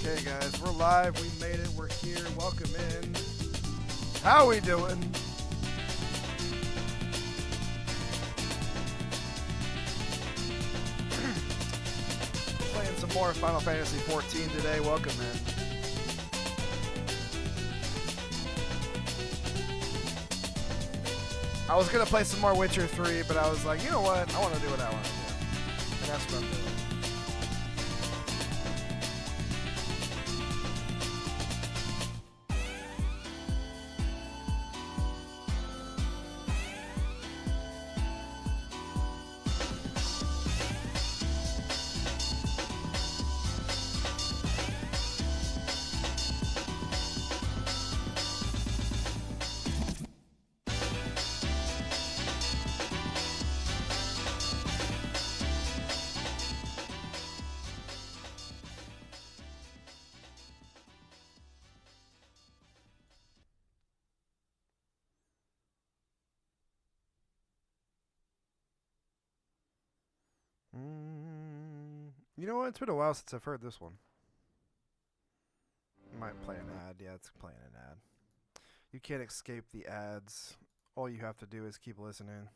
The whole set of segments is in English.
Okay, guys, we're live. We made it. We're here. Welcome in. How we doing? Playing some more Final Fantasy 14 today. Welcome in. I was gonna play some more Witcher 3, but I was like, you know what? I want to do what I want to do, and that's what I'm doing. You know what? It's been a while since I've heard this one. Might play an ad. Yeah, it's playing an ad. You can't escape the ads. All you have to do is keep listening.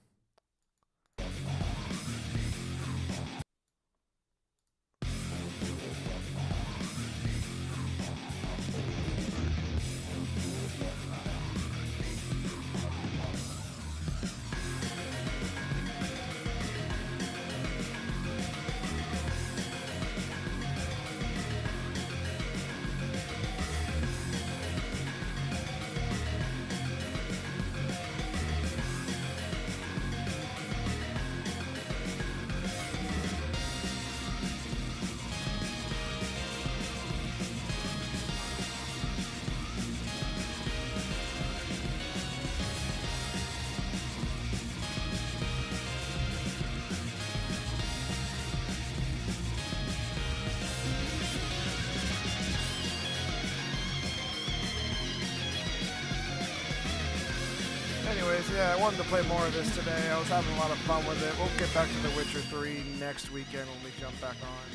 Anyways, yeah, I wanted to play more of this today. I was having a lot of fun with it. We'll get back to The Witcher 3 next weekend when we jump back on.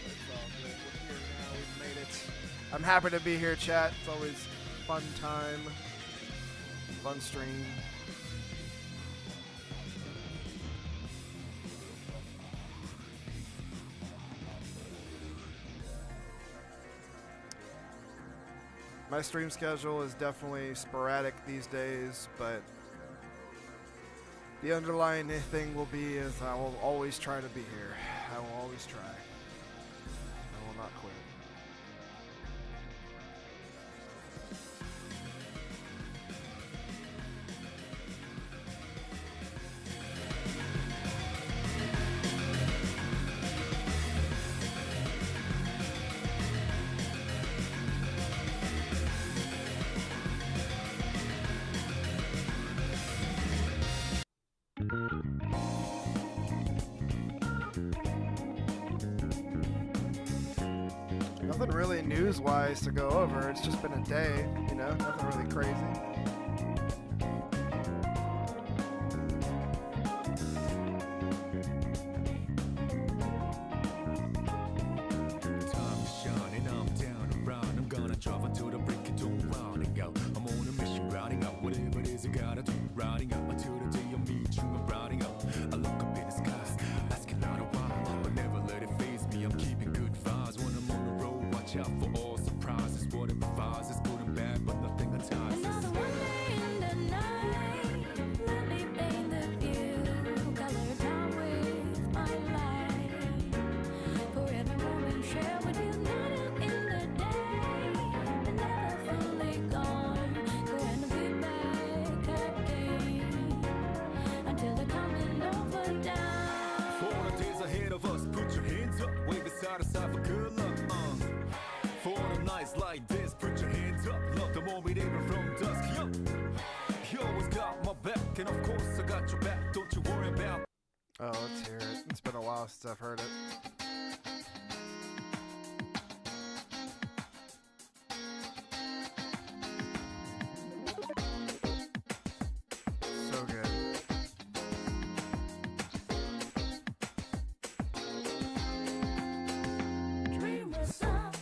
It's all good. We're here now. We've made it. I'm happy to be here, chat. It's always fun time. Fun stream. My stream schedule is definitely sporadic these days, but the underlying thing will be is I will always try to be here. I will always try. I will not quit. Nothing really news-wise to go over. It's just been a day, you know, nothing really crazy. Time is shining, I'm down and round. I'm gonna drive until the break of dawn, rounding out. I'm on a mission, routing out whatever it is I gotta do, routing out until the day I meet you. I'm routing out. I look up in the skies, asking out a while, but never let it faze me. I'm keeping good vibes when I'm on the road. Watch out for all surprises. What it provides is good and bad, but nothing entices. Another one day in the night, let me paint the view, color down with my light. For every moment share with you, not in the day, but never fully gone. Going to be back again until the coming over down. For the days ahead of us, put your hands up, wave it side to side for good luck. For the nights like this, put your hands up, love the moment even from dusk. Yo, you always got my back, and of course I got your back. Don't you worry about. Oh, let's hear it. It's been a while since I've heard it. So good. Dream of some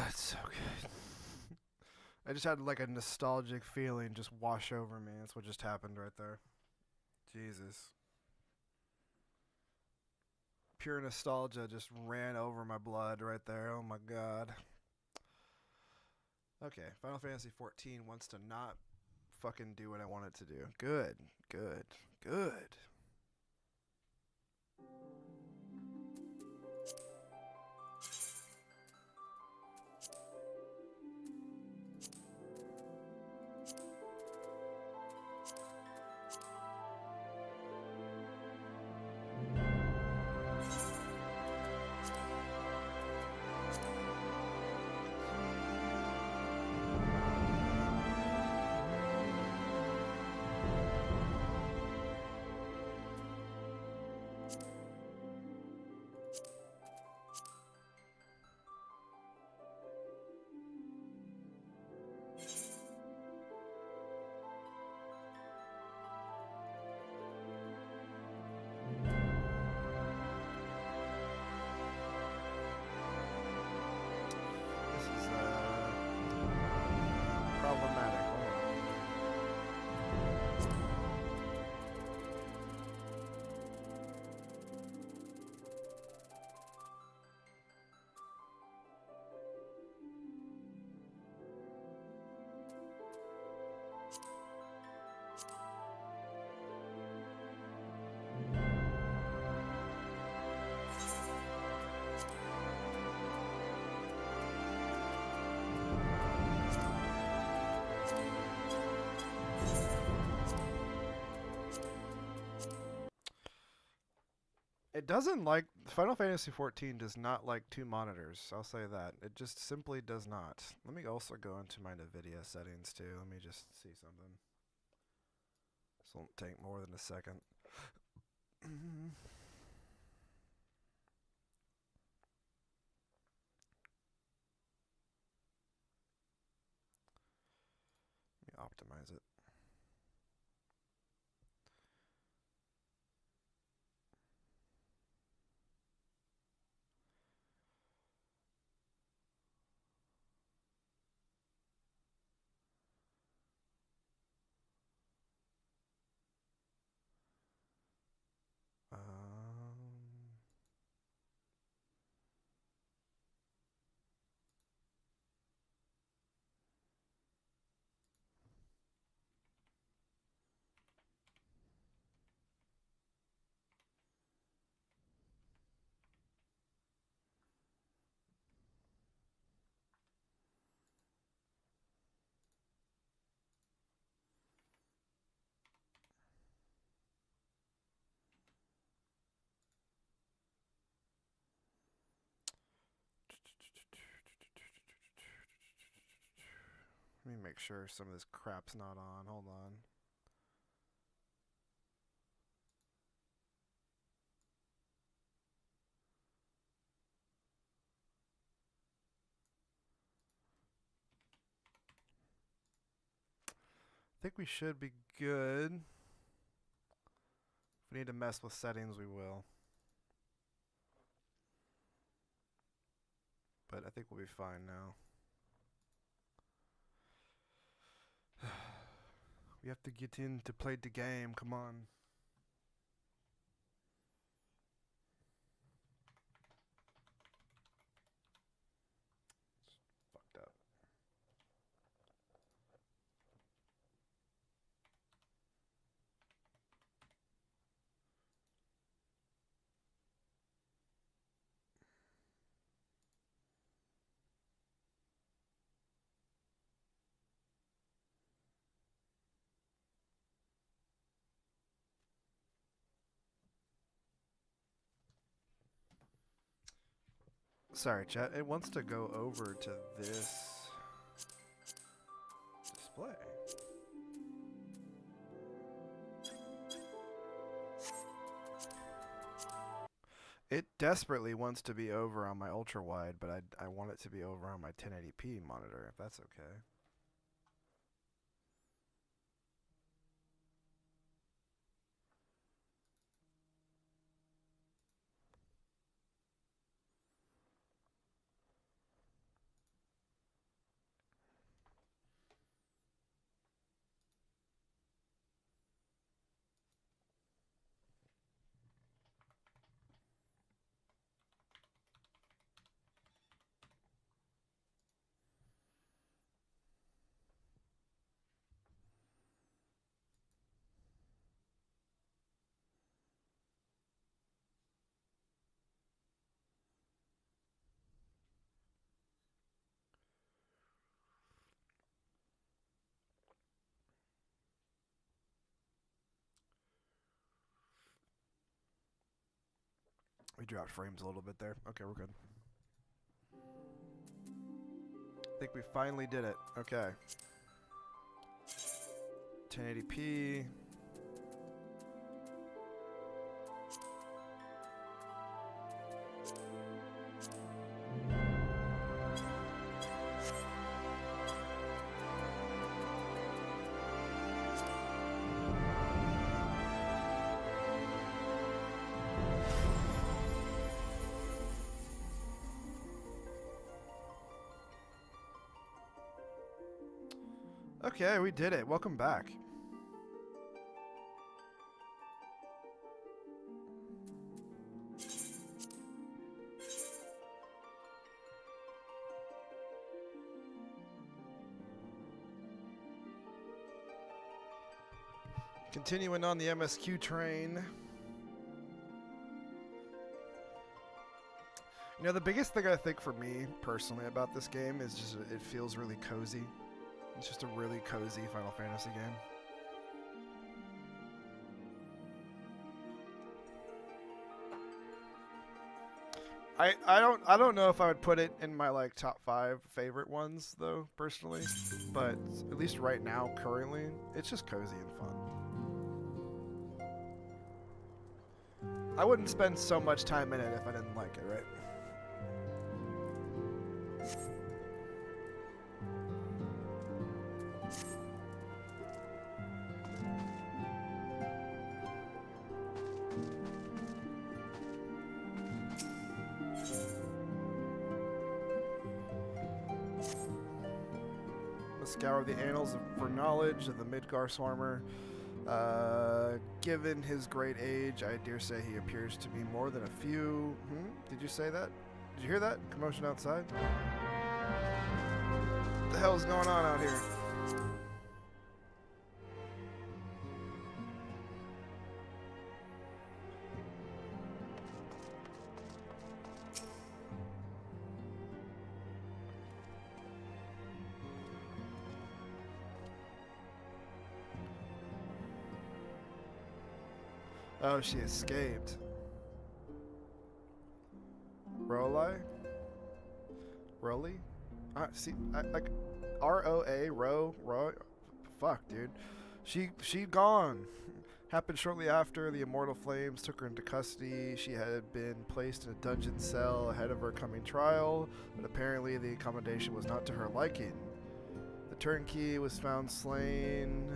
It's so good. I just had like a nostalgic feeling just wash over me. That's what just happened right there. Jesus. Pure nostalgia just ran over my blood right there. Oh my god. Okay, Final Fantasy 14 wants to not fucking do what I want it to do. Good, good, good. This is problematic. Hold on. It doesn't like Final Fantasy 14 does not like two monitors. I'll say that. It just simply does not. Let me also go into my NVIDIA settings too. Let me just see something. This won't take more than a second. Let me optimize it. Let me make sure some of this crap's not on. Hold on. I think we should be good. If we need to mess with settings, we will. But I think we'll be fine now. We have to get in to play the game. Come on. It's fucked up. Sorry, chat. It wants to go over to this display. It desperately wants to be over on my ultra wide, but I want it to be over on my 1080p monitor, if that's okay. We dropped frames a little bit there. Okay, we're good. I think we finally did it. Okay. 1080p. Okay, we did it. Welcome back. Continuing on the MSQ train. You know, the biggest thing I think for me personally about this game is just it feels really cozy. It's just a really cozy Final Fantasy game. I don't know if I would put it in my like top 5 favorite ones though, personally, but at least right now, currently, it's just cozy and fun. I wouldn't spend so much time in it if I didn't like it, right? Scour the annals for knowledge of the Midgar Swarmer. Given his great age, I dare say he appears to be more than a few... Did you say that? Did you hear that? Commotion outside? What the hell is going on out here? Oh, she escaped. Rolai? Roly? See, like R-O-A, Ro. Fuck, dude. She gone. Happened shortly after the Immortal Flames took her into custody. She had been placed in a dungeon cell ahead of her coming trial, but apparently the accommodation was not to her liking. The turnkey was found slain,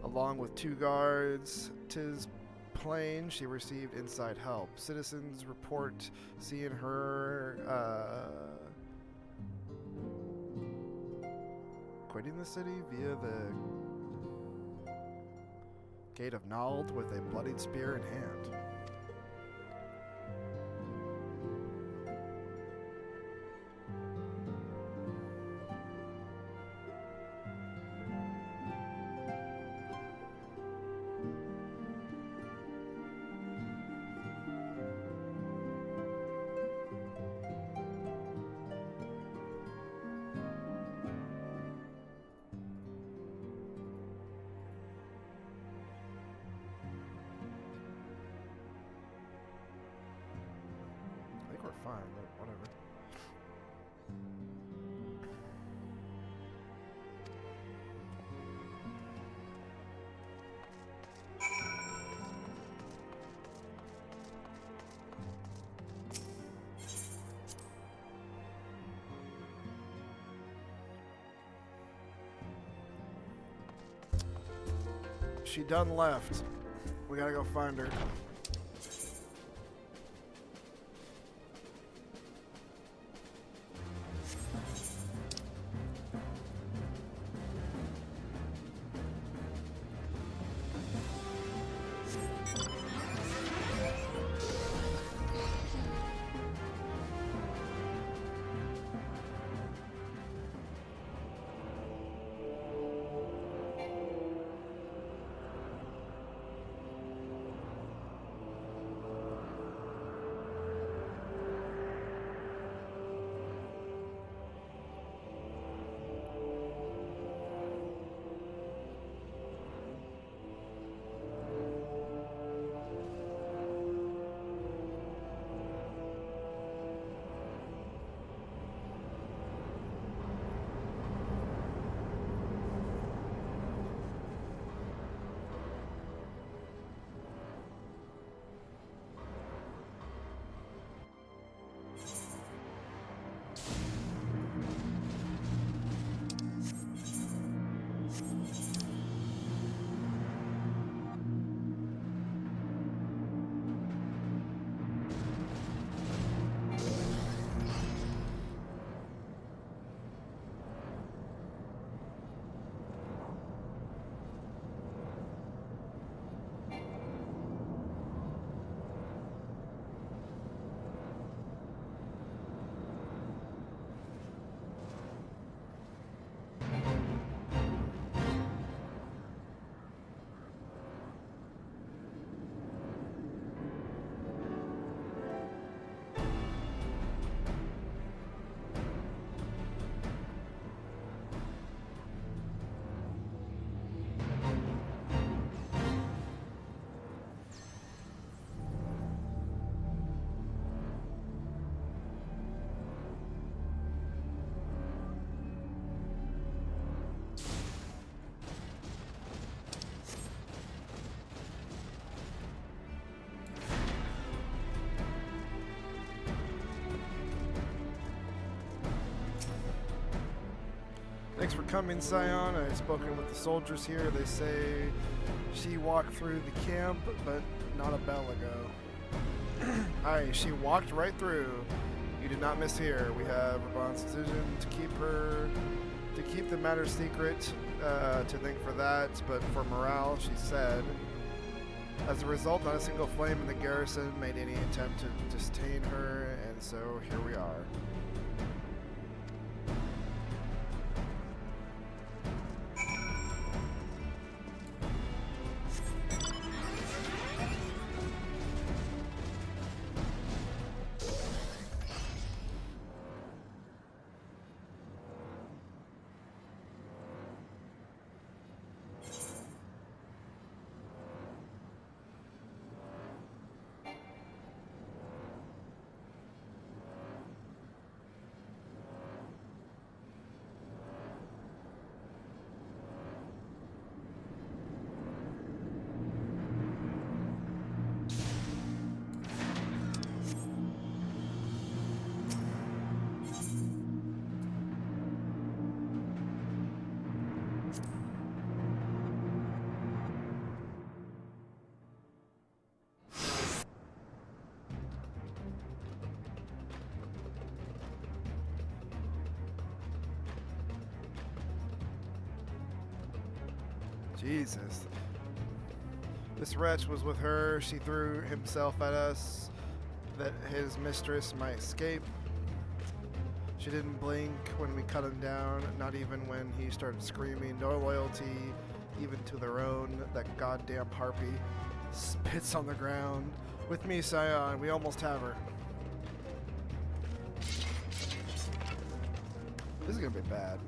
along with 2 guards. 'Tis plain she received inside help. Citizens report seeing her quitting the city via the Gate of Nald with a bloodied spear in hand. Fine, but whatever. She done left. We gotta go find her. Thanks for coming, Scion. I've spoken with the soldiers here. They say she walked through the camp, but not a bell ago. Aye, she walked right through. You did not miss here. We have Raban's decision to keep the matter secret, to thank for that, but for morale, she said. As a result, not a single flame in the garrison made any attempt to detain her, and so here we are. Jesus. This wretch was with her. She threw himself at us that his mistress might escape. She didn't blink when we cut him down, not even when he started screaming, no loyalty, even to their own. That goddamn harpy spits on the ground. With me, Scion, we almost have her. This is gonna be bad.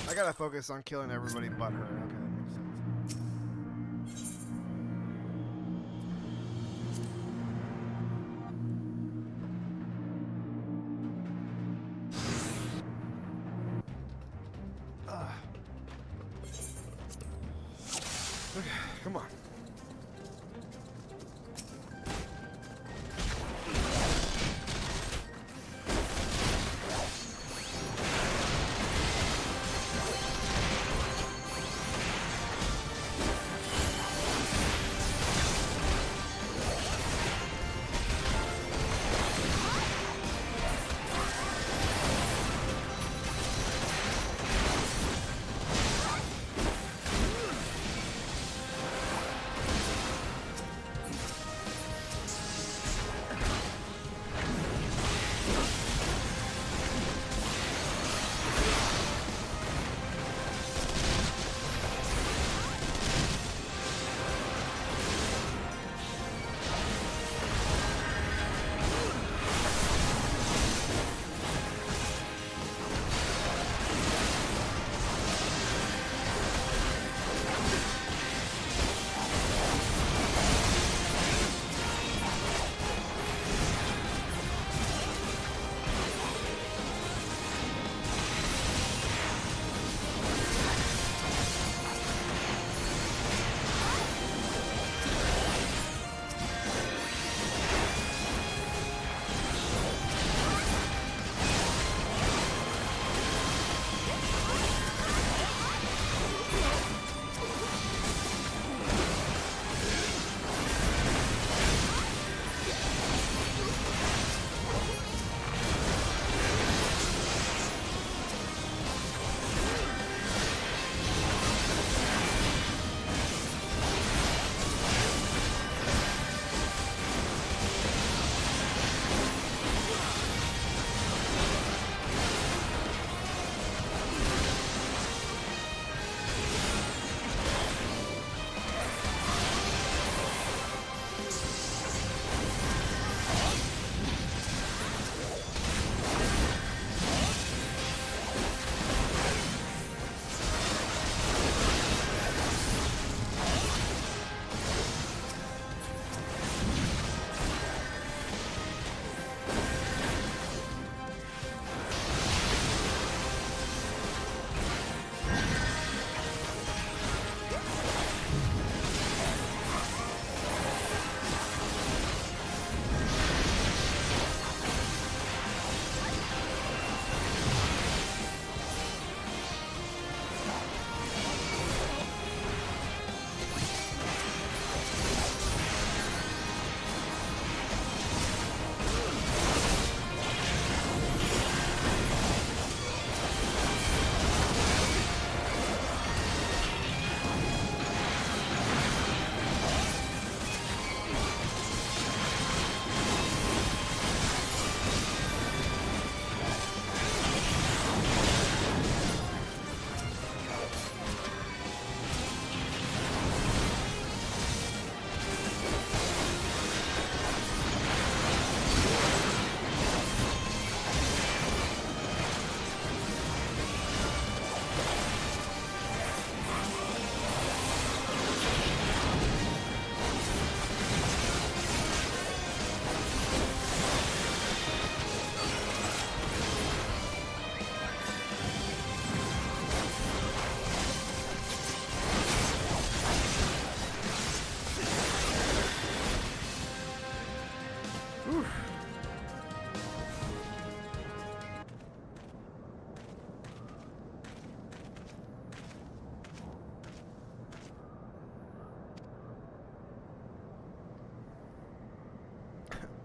I gotta focus on killing everybody but her. Okay, that makes sense. Okay, come on.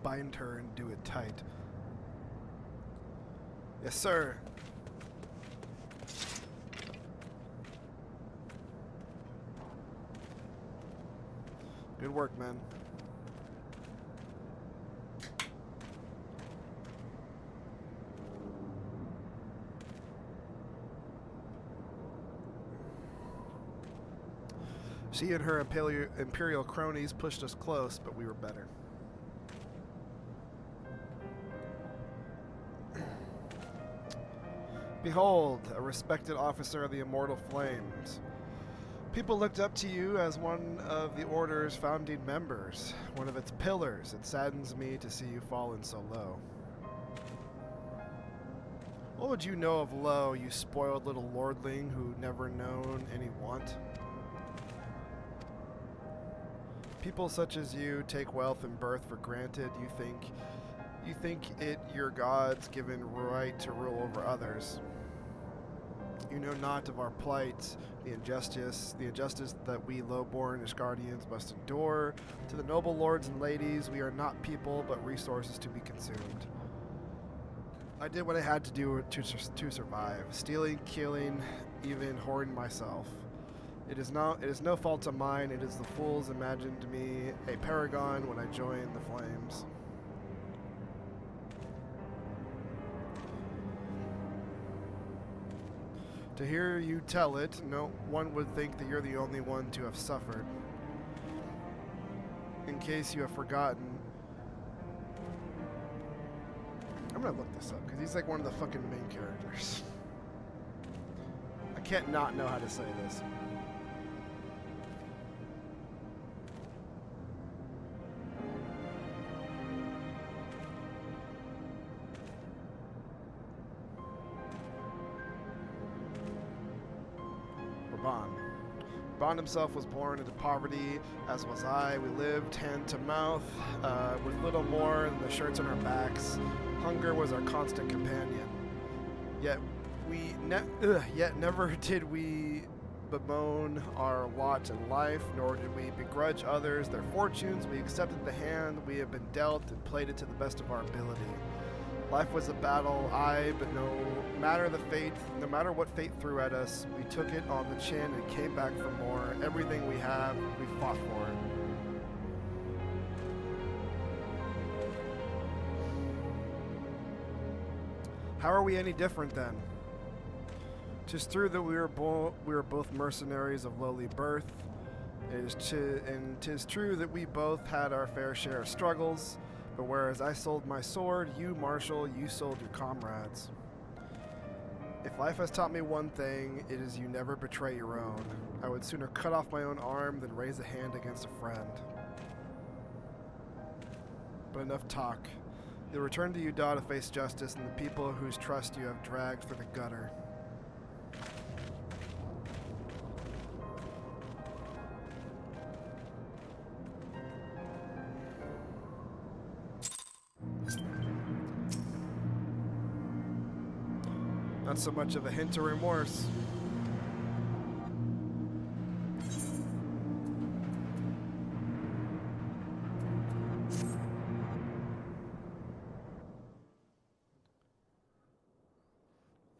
Bind her and do it tight. Yes, sir. Good work, man. She and her imperial cronies pushed us close, but we were better. Behold, a respected officer of the immortal flames. People looked up to you as one of the Order's founding members, one of its pillars. It saddens me to see you fallen so low. What would you know of low, you spoiled little lordling who never known any want? People such as you take wealth and birth for granted. You think it your God's given right to rule over others. You know not of our plight, the injustice that we low-born Ishgardians must endure. To the noble lords and ladies, we are not people, but resources to be consumed. I did what I had to do to survive, stealing, killing, even hoarding myself. It is no fault of mine. It is the fools imagined me a paragon when I joined the flames. To hear you tell it, no one would think that you're the only one to have suffered. In case you have forgotten, I'm gonna look this up because he's like one of the fucking main characters. I can't not know how to say this. Bond himself was born into poverty, as was I. We lived hand to mouth, with little more than the shirts on our backs. Hunger was our constant companion. Yet never did we bemoan our lot in life, nor did we begrudge others their fortunes. We accepted the hand we have been dealt and played it to the best of our ability. Life was a battle, but no matter what fate threw at us, we took it on the chin and came back for more. Everything we have, we fought for. How are we any different then? 'Tis true that we were both mercenaries of lowly birth. And 'tis true that we both had our fair share of struggles. But whereas I sold my sword, you, Marshal, you sold your comrades. If life has taught me one thing, it is you never betray your own. I would sooner cut off my own arm than raise a hand against a friend. But enough talk. You'll return to Udah to face justice and the people whose trust you have dragged for the gutter. Not so much of a hint of remorse.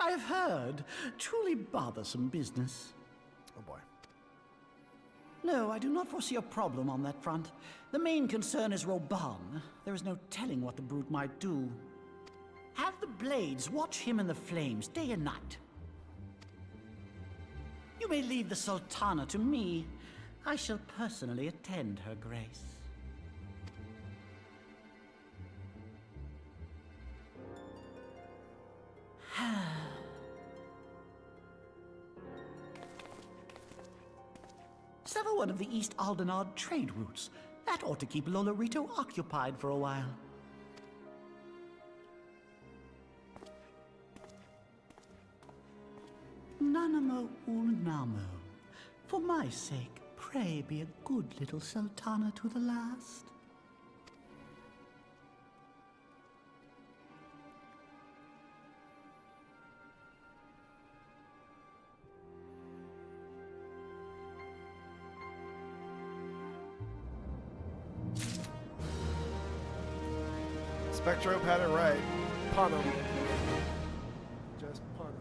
I've heard. Truly bothersome business. Oh boy. No, I do not foresee a problem on that front. The main concern is Roban. There is no telling what the brute might do. Have the Blades watch him in the flames day and night. You may leave the Sultana to me. I shall personally attend her grace. Sever one of the East Aldenard trade routes. That ought to keep Lolorito occupied for a while. Nanamo Ulnamo. For my sake, pray be a good little Sultana to the last. Spectrope had it right. Pun him. Just pun him.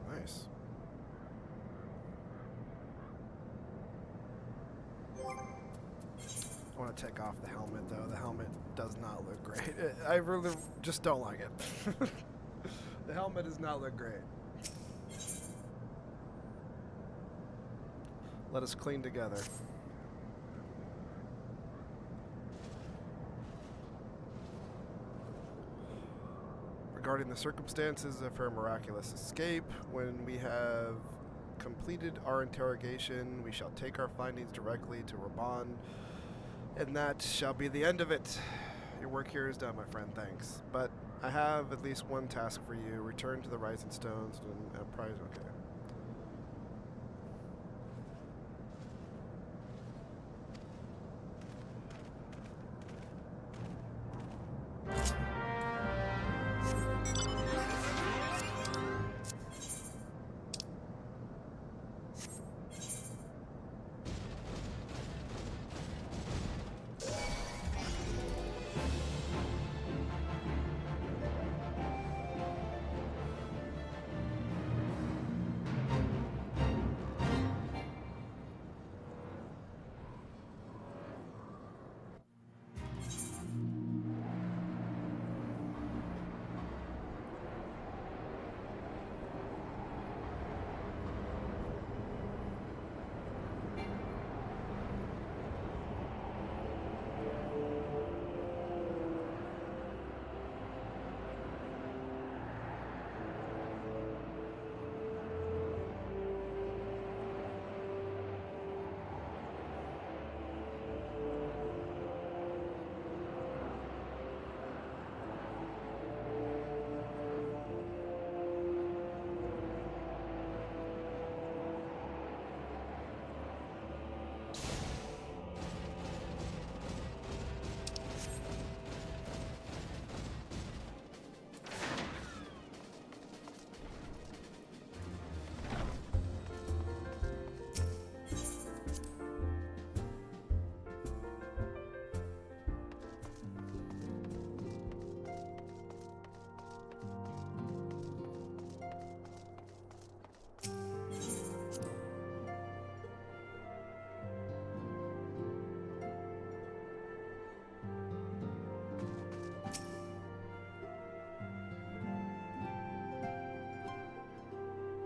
Nice. want to take off the helmet, though. The helmet does not look great. I really just don't like it. The helmet does not look great. Let us clean together. Regarding the circumstances of her miraculous escape, when we have completed our interrogation, we shall take our findings directly to Raban, and that shall be the end of it. Your work here is done, my friend, thanks. But I have at least one task for you. Return to the Rising Stones and prize. Okay.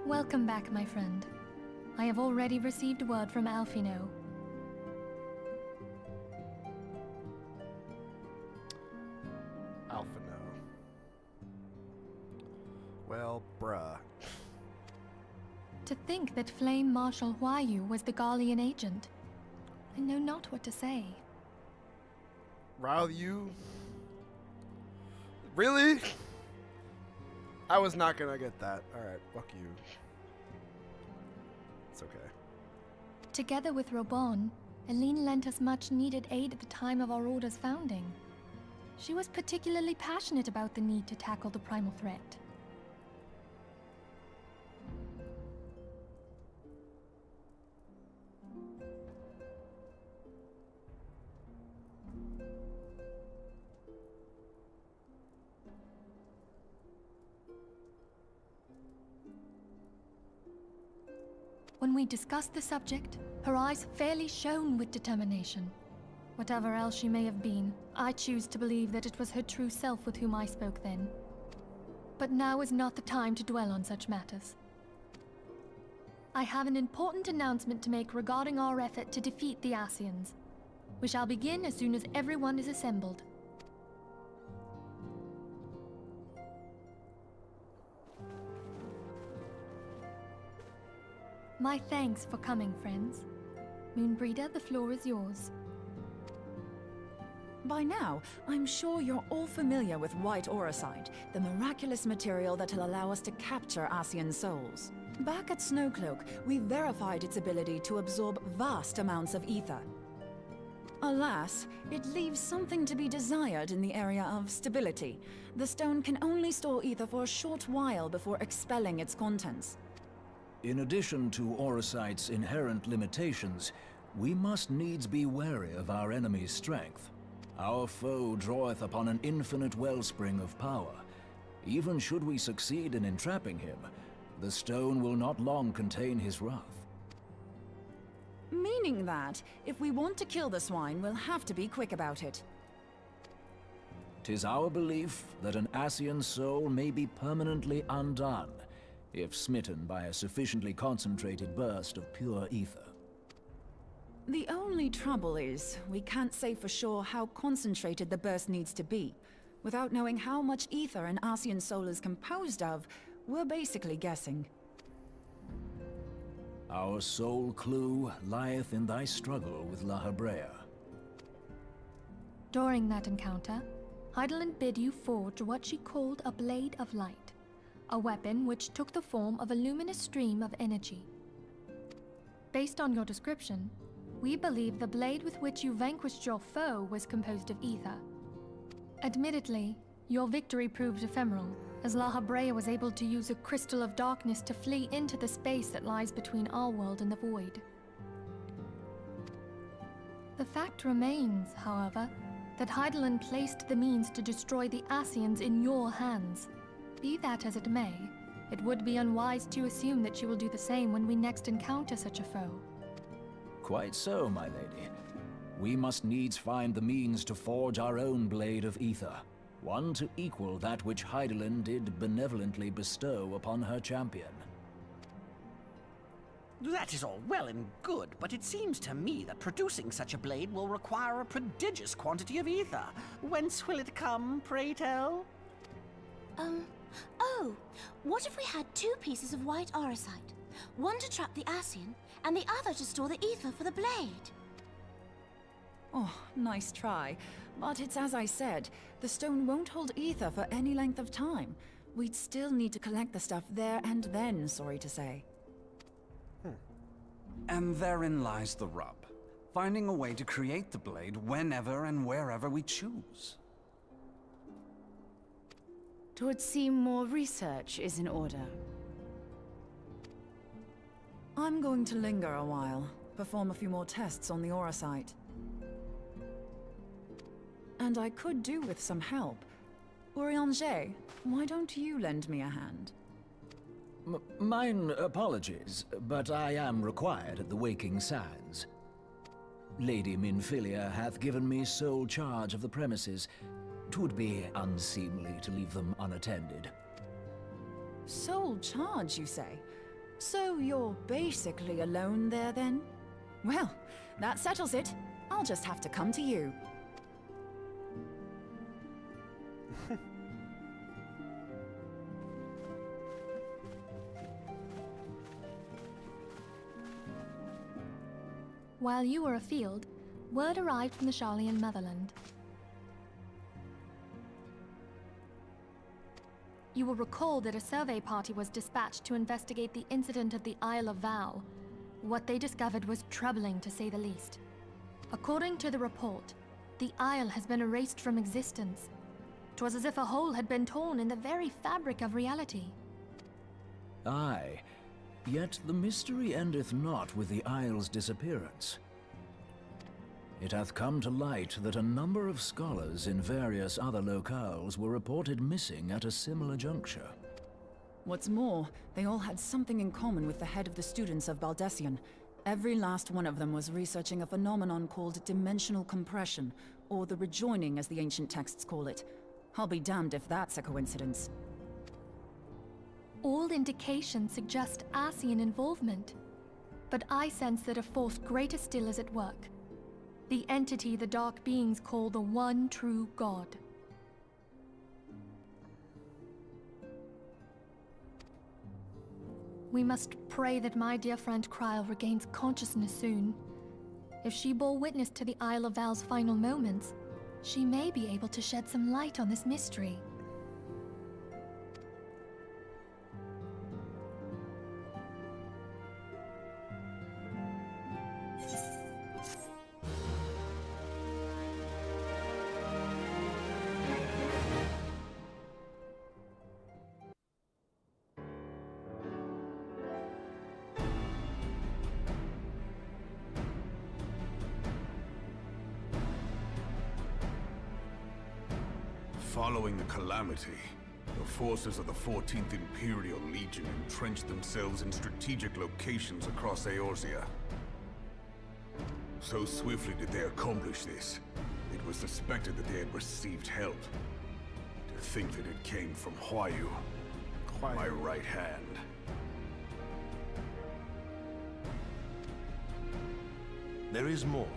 Welcome back, my friend. I have already received word from Alfino. Alfino. Well, bruh. To think that Flame Marshal Huayu was the Garlean agent. I know not what to say. Rile you? Really? I was not gonna get that. Alright, fuck you. It's okay. Together with Robon, Aline lent us much needed aid at the time of our Order's founding. She was particularly passionate about the need to tackle the primal threat. When we discussed the subject, her eyes fairly shone with determination. Whatever else she may have been, I choose to believe that it was her true self with whom I spoke then. But now is not the time to dwell on such matters. I have an important announcement to make regarding our effort to defeat the Asians. We shall begin as soon as everyone is assembled. My thanks for coming, friends. Moonbreeder, the floor is yours. By now, I'm sure you're all familiar with white aurosite, the miraculous material that'll allow us to capture Asian souls. Back at Snowcloak, we verified its ability to absorb vast amounts of ether. Alas, it leaves something to be desired in the area of stability. The stone can only store ether for a short while before expelling its contents. In addition to aurosite's inherent limitations, we must needs be wary of our enemy's strength. Our foe draweth upon an infinite wellspring of power. Even should we succeed in entrapping him, the stone will not long contain his wrath. Meaning that, if we want to kill the swine, we'll have to be quick about it. 'Tis our belief that an Ascian soul may be permanently undone, if smitten by a sufficiently concentrated burst of pure ether. The only trouble is, we can't say for sure how concentrated the burst needs to be. Without knowing how much ether an Ascian soul is composed of, we're basically guessing. Our sole clue lieth in thy struggle with La Hebrea. During that encounter, Heidelin bid you forge what she called a Blade of Light, a weapon which took the form of a luminous stream of energy. Based on your description, we believe the blade with which you vanquished your foe was composed of ether. Admittedly, your victory proved ephemeral, as La Hebrea was able to use a crystal of darkness to flee into the space that lies between our world and the void. The fact remains, however, that Heidelin placed the means to destroy the Ascians in your hands. Be that as it may, it would be unwise to assume that she will do the same when we next encounter such a foe. Quite so, my lady. We must needs find the means to forge our own blade of ether, one to equal that which Heidelin did benevolently bestow upon her champion. That is all well and good, but it seems to me that producing such a blade will require a prodigious quantity of ether. Whence will it come, pray tell? Oh, what if we had 2 pieces of white orosite? One to trap the Ascian, and the other to store the ether for the blade. Oh, nice try. But it's as I said, the stone won't hold ether for any length of time. We'd still need to collect the stuff there and then, sorry to say. And therein lies the rub. Finding a way to create the blade whenever and wherever we choose. 'Twould seem more research is in order. I'm going to linger a while, perform a few more tests on the orosite. And I could do with some help. Urianger, why don't you lend me a hand? Mine apologies, but I am required at the Waking Sands. Lady Minfilia hath given me sole charge of the premises. 'Twould be unseemly to leave them unattended. Sole charge, you say? So you're basically alone there, then? Well, that settles it. I'll just have to come to you. While you were afield, word arrived from the Sharlayan motherland. You will recall that a survey party was dispatched to investigate the incident at the Isle of Val. What they discovered was troubling, to say the least. According to the report, the isle has been erased from existence. 'Twas as if a hole had been torn in the very fabric of reality. Aye, yet the mystery endeth not with the isle's disappearance. It hath come to light that a number of scholars in various other locales were reported missing at a similar juncture. What's more, they all had something in common with the head of the students of Baldessian. Every last one of them was researching a phenomenon called dimensional compression, or the rejoining as the ancient texts call it. I'll be damned if that's a coincidence. All indications suggest Ascian involvement, but I sense that a force greater still is at work. The entity the Dark Beings call the One True God. We must pray that my dear friend Kryl regains consciousness soon. If she bore witness to the Isle of Val's final moments, she may be able to shed some light on this mystery. Following the calamity, the forces of the 14th Imperial Legion entrenched themselves in strategic locations across Eorzea. So swiftly did they accomplish this, it was suspected that they had received help. To think that it came from Huayu, my right hand. There is more.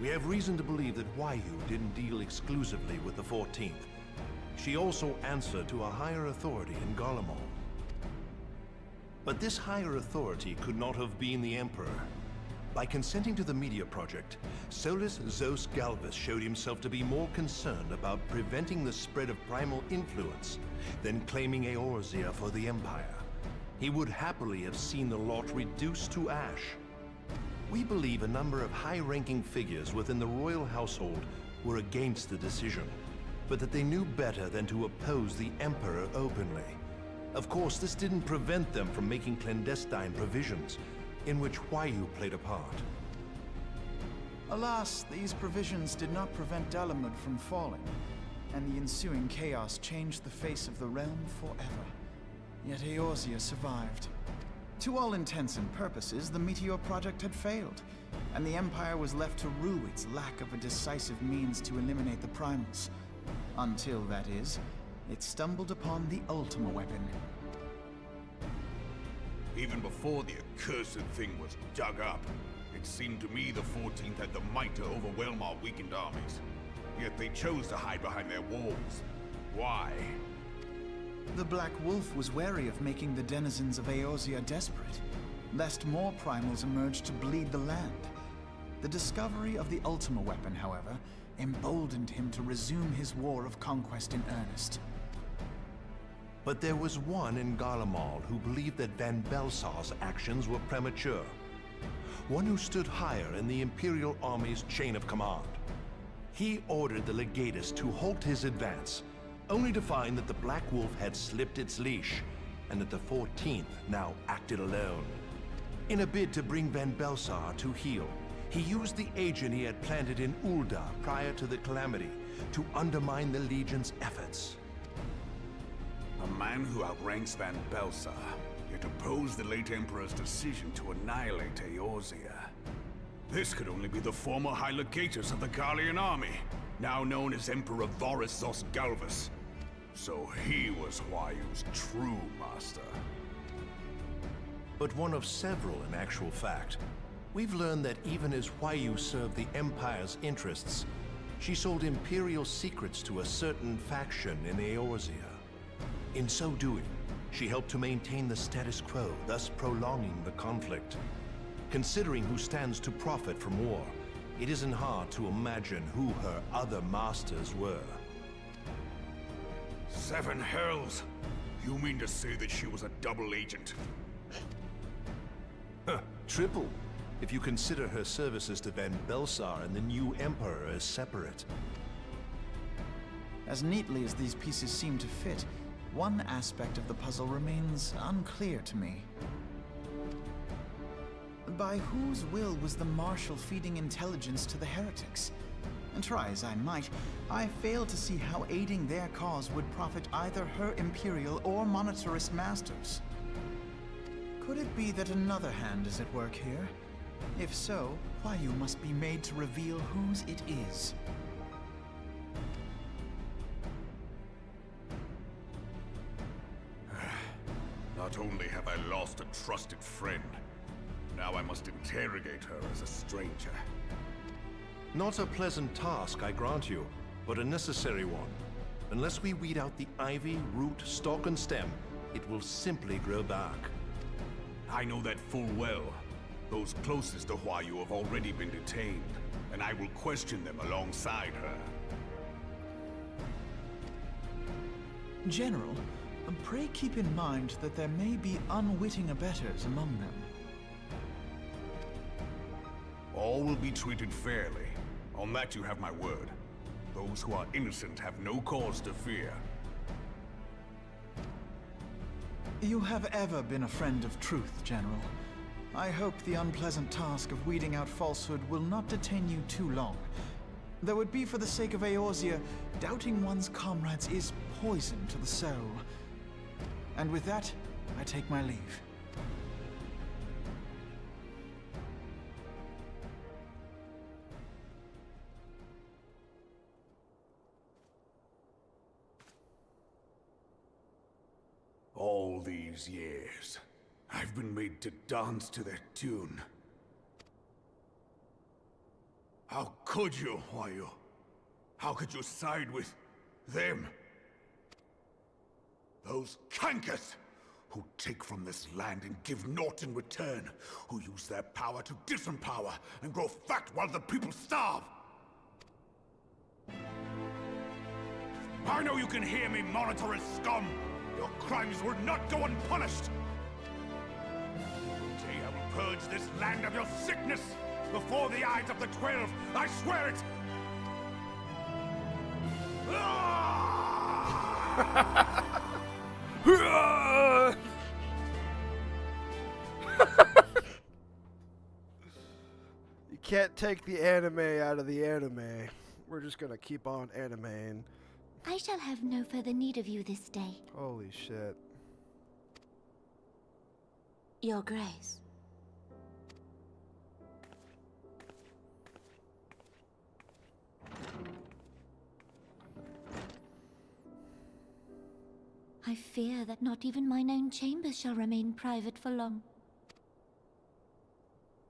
We have reason to believe that Huayu didn't deal exclusively with the 14th. She also answered to a higher authority in Garlemald. But this higher authority could not have been the Emperor. By consenting to the Media Project, Solus Zos Galvus showed himself to be more concerned about preventing the spread of primal influence than claiming Eorzea for the Empire. He would happily have seen the lot reduced to ash. We believe a number of high-ranking figures within the royal household were against the decision, but that they knew better than to oppose the Emperor openly. Of course, this didn't prevent them from making clandestine provisions, in which Huayu played a part. Alas, these provisions did not prevent Dalamud from falling, and the ensuing chaos changed the face of the realm forever. Yet Eorzea survived. To all intents and purposes, the Meteor Project had failed, and the Empire was left to rue its lack of a decisive means to eliminate the primals. Until, that is, it stumbled upon the Ultima weapon. Even before the accursed thing was dug up, it seemed to me the 14th had the might to overwhelm our weakened armies. Yet they chose to hide behind their walls. Why? The Black Wolf was wary of making the denizens of Eorzea desperate, lest more primals emerge to bleed the land. The discovery of the Ultima weapon, however, emboldened him to resume his war of conquest in earnest. But there was one in Garlemald who believed that Van Belsar's actions were premature. One who stood higher in the Imperial Army's chain of command. He ordered the Legatus to halt his advance, only to find that the Black Wolf had slipped its leash, and that the 14th now acted alone. In a bid to bring Van Belsar to heel, he used the agent he had planted in Ul'dah prior to the Calamity to undermine the Legion's efforts. A man who outranks Van Belsar, yet opposed the late Emperor's decision to annihilate Eorzea. This could only be the former High Legatus of the Garlean army, now known as Emperor Voris Zos Galvus. So he was Huayu's true master. But one of several in actual fact. We've learned that even as Huayu served the Empire's interests, she sold Imperial secrets to a certain faction in Eorzea. In so doing, she helped to maintain the status quo, thus prolonging the conflict. Considering who stands to profit from war, it isn't hard to imagine who her other masters were. Seven hells! You mean to say that she was a double agent? Triple, if you consider her services to Van Belsar and the new Emperor as separate. As neatly as these pieces seem to fit, one aspect of the puzzle remains unclear to me. By whose will was the Marshal feeding intelligence to the heretics? And try as I might, I fail to see how aiding their cause would profit either her Imperial or Monetarist masters. Could it be that another hand is at work here? If so, Huayu must be made to reveal whose it is. Not only have I lost a trusted friend, now I must interrogate her as a stranger. Not a pleasant task, I grant you, but a necessary one. Unless we weed out the ivy, root, stalk, and stem, it will simply grow back. I know that full well. Those closest to Huayu have already been detained, and I will question them alongside her. General, pray keep in mind that there may be unwitting abettors among them. All will be treated fairly. On that you have my word. Those who are innocent have no cause to fear. You have ever been a friend of truth, General. I hope the unpleasant task of weeding out falsehood will not detain you too long. Though it be for the sake of Eorzea, doubting one's comrades is poison to the soul. And with that, I take my leave. All these years, I've been made to dance to their tune. How could you, Huayu? How could you side with them? Those cankers who take from this land and give naught in return, who use their power to disempower and grow fat while the people starve. I know you can hear me, monitor as scum. Your crimes will not go unpunished. Today I will purge this land of your sickness before the eyes of the 12. I swear it. You can't take the anime out of the anime. We're just gonna keep on animeing. I shall have no further need of you this day, Holy shit. Your Grace. I fear that not even mine own chambers shall remain private for long.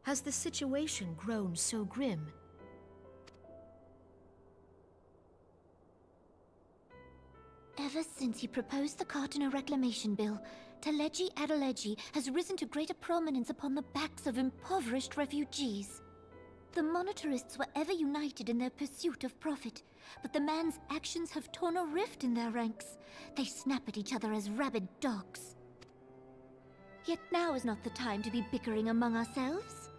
Has the situation grown so grim? Ever since he proposed the Cartiner Reclamation Bill, Teleji Adeleji has risen to greater prominence upon the backs of impoverished refugees. The monetarists were ever united in their pursuit of profit, but the man's actions have torn a rift in their ranks. They snap at each other as rabid dogs. Yet now is not the time to be bickering among ourselves.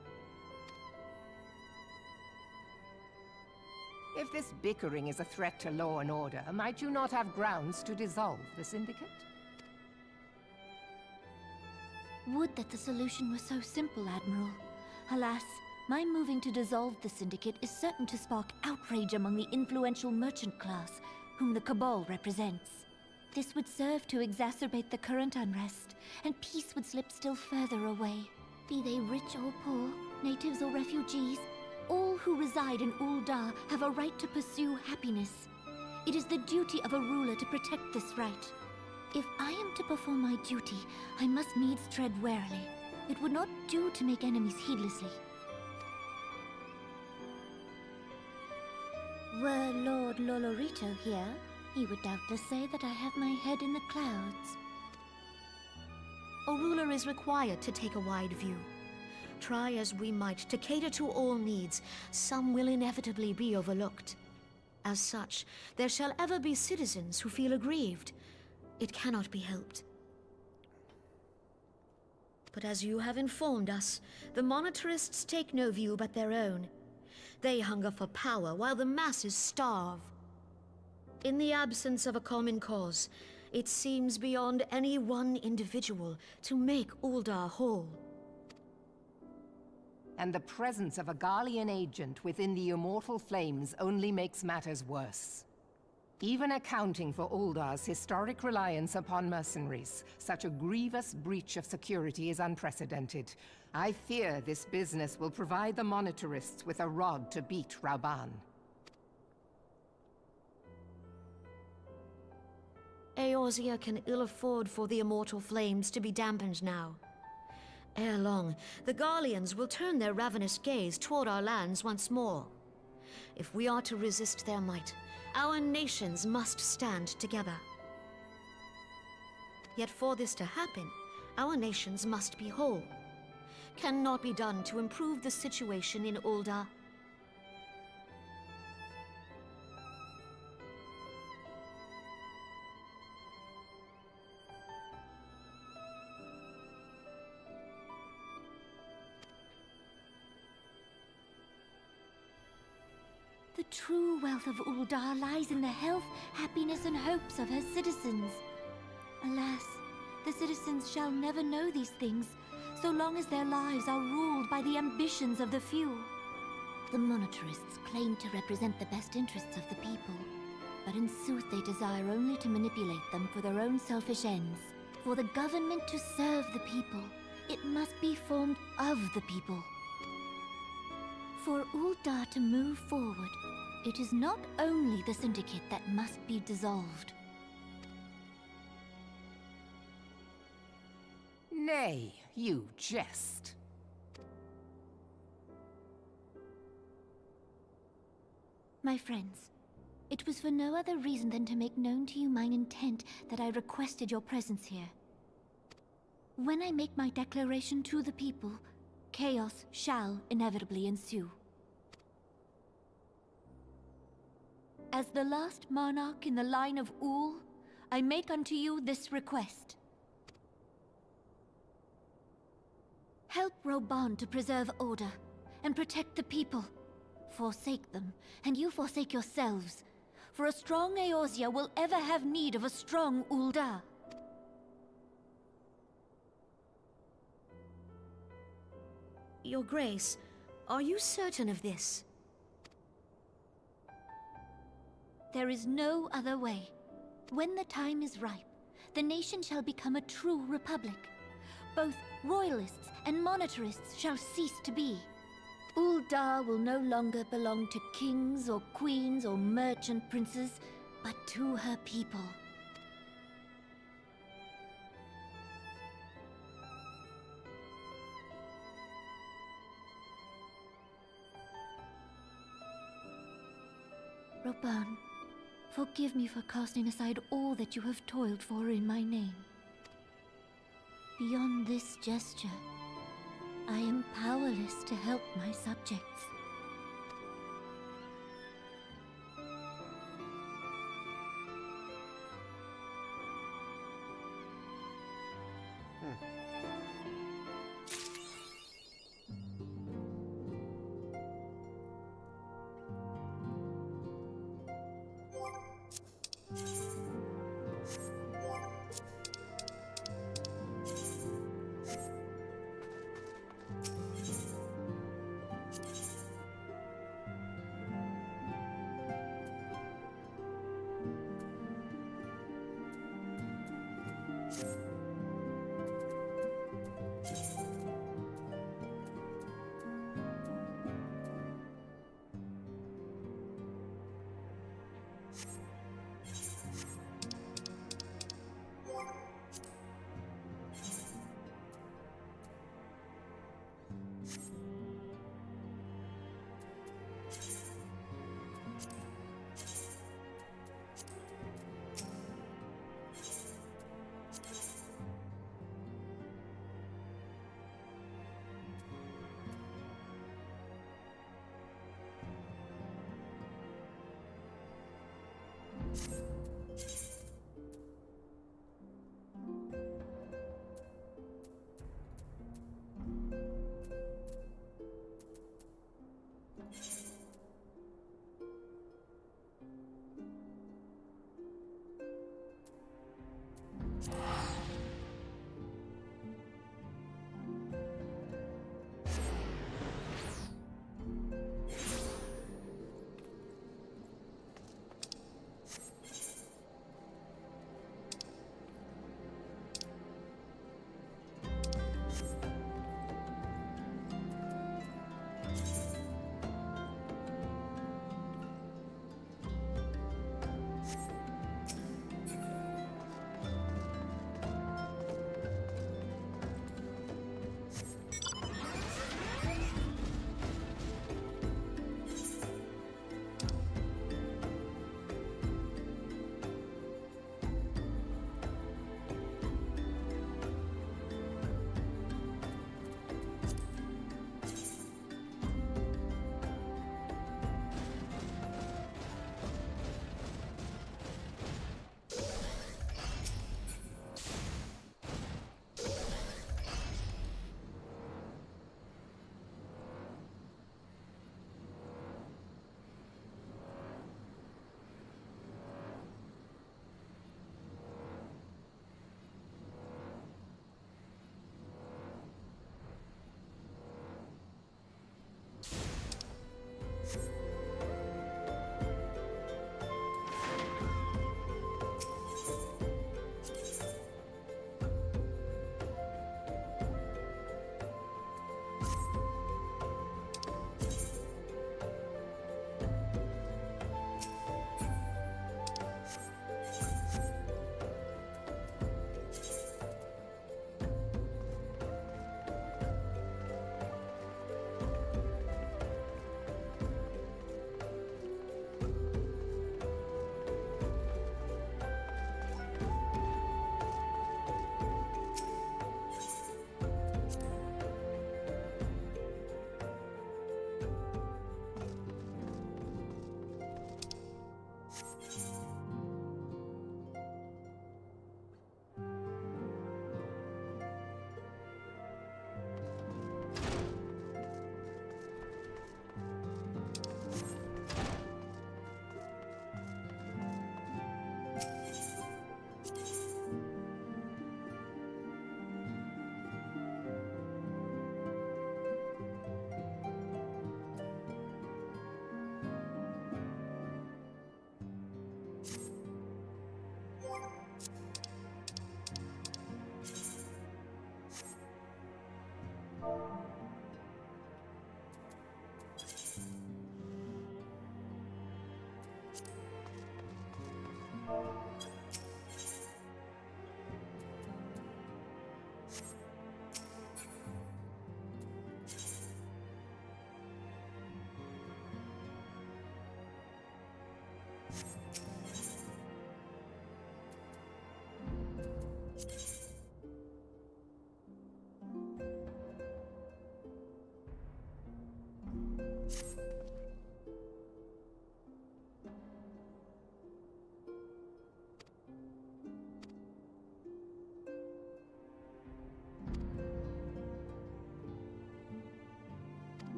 If this bickering is a threat to law and order, might you not have grounds to dissolve the Syndicate? Would that the solution were so simple, Admiral. Alas, my moving to dissolve the Syndicate is certain to spark outrage among the influential merchant class, whom the Cabal represents. This would serve to exacerbate the current unrest, and peace would slip still further away. Be they rich or poor, natives or refugees, all who reside in Ul'dah have a right to pursue happiness. It is the duty of a ruler to protect this right. If I am to perform my duty, I must needs tread warily. It would not do to make enemies heedlessly. Were Lord Lolorito here, he would doubtless say that I have my head in the clouds. A ruler is required to take a wide view. Try as we might to cater to all needs, some will inevitably be overlooked. As such, there shall ever be citizens who feel aggrieved. It cannot be helped. But as you have informed us, the monetarists take no view but their own. They hunger for power while the masses starve. In the absence of a common cause, it seems beyond any one individual to make Ul'dah whole. And the presence of a Garlean agent within the Immortal Flames only makes matters worse. Even accounting for Ul'dah's historic reliance upon mercenaries, such a grievous breach of security is unprecedented. I fear this business will provide the monetarists with a rod to beat Rauban. Eorzea can ill afford for the Immortal Flames to be dampened now. Ere long, the Garleans will turn their ravenous gaze toward our lands once more. If we are to resist their might, our nations must stand together. Yet for this to happen, our nations must be whole. Cannot be done to improve the situation in Ul'dah. The true wealth of Ul'dah lies in the health, happiness, and hopes of her citizens. Alas, the citizens shall never know these things, so long as their lives are ruled by the ambitions of the few. The monetarists claim to represent the best interests of the people, but in sooth they desire only to manipulate them for their own selfish ends. For the government to serve the people, it must be formed of the people. For Ul'dah to move forward, it is not only the Syndicate that must be dissolved. Nay, you jest. My friends, it was for no other reason than to make known to you mine intent that I requested your presence here. When I make my declaration to the people, chaos shall inevitably ensue. As the last monarch in the line of Ul, I make unto you this request. Help Roban to preserve order, and protect the people. Forsake them, and you forsake yourselves. For a strong Eorzea will ever have need of a strong Ul'dah. Your Grace, are you certain of this? There is no other way. When the time is ripe, the nation shall become a true republic. Both royalists and monetarists shall cease to be. Ul'dah will no longer belong to kings or queens or merchant princes, but to her people. Roban, forgive me for casting aside all that you have toiled for in my name. Beyond this gesture, I am powerless to help my subjects.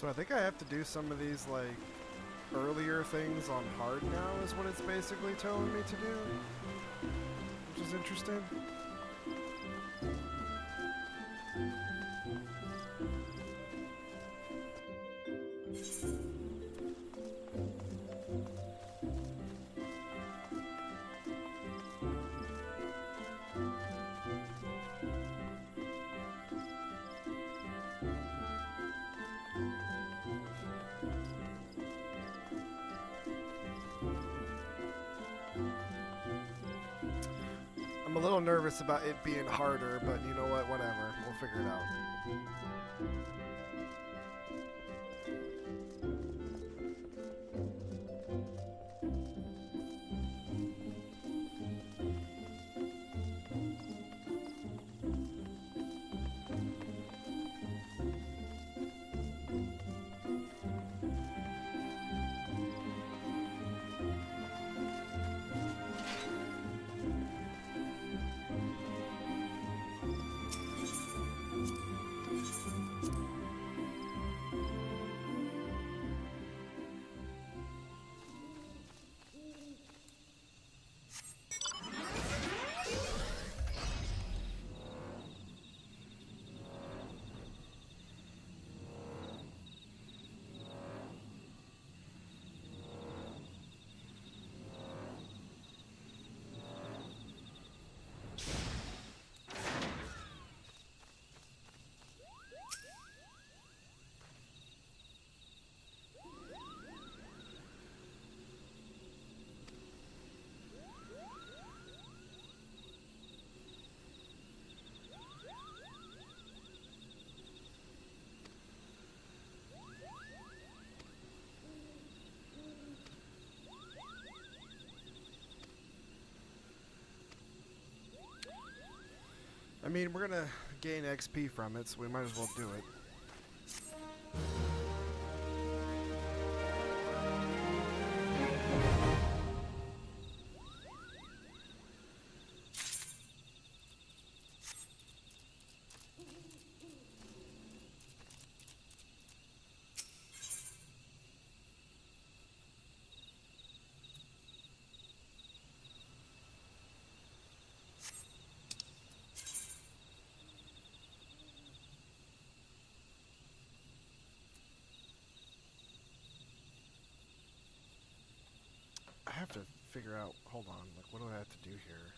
So I think I have to do some of these, like, earlier things on hard now is what it's basically telling me to do, which is interesting. I'm a little nervous about it being harder, but you know what? Whatever. We'll figure it out. I mean, we're gonna gain XP from it, so we might as well do it. have to figure out. Hold on. Like, what do I have to do here?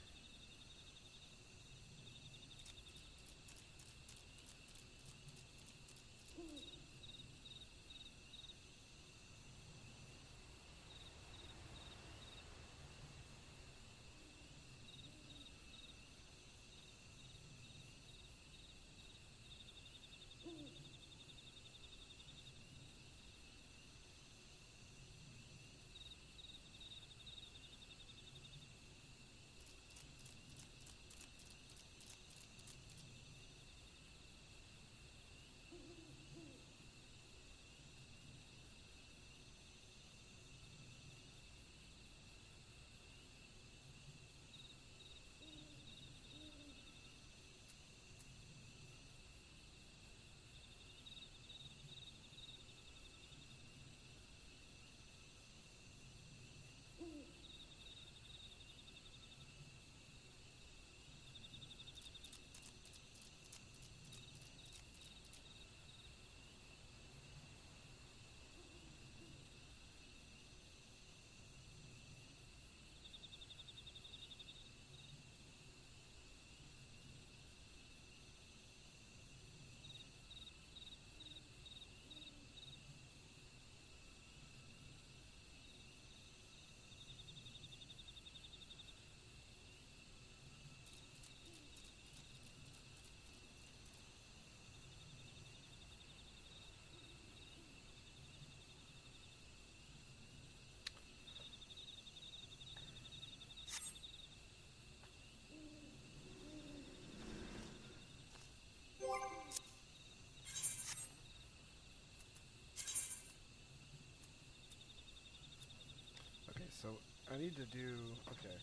Okay, so I need to do. Okay.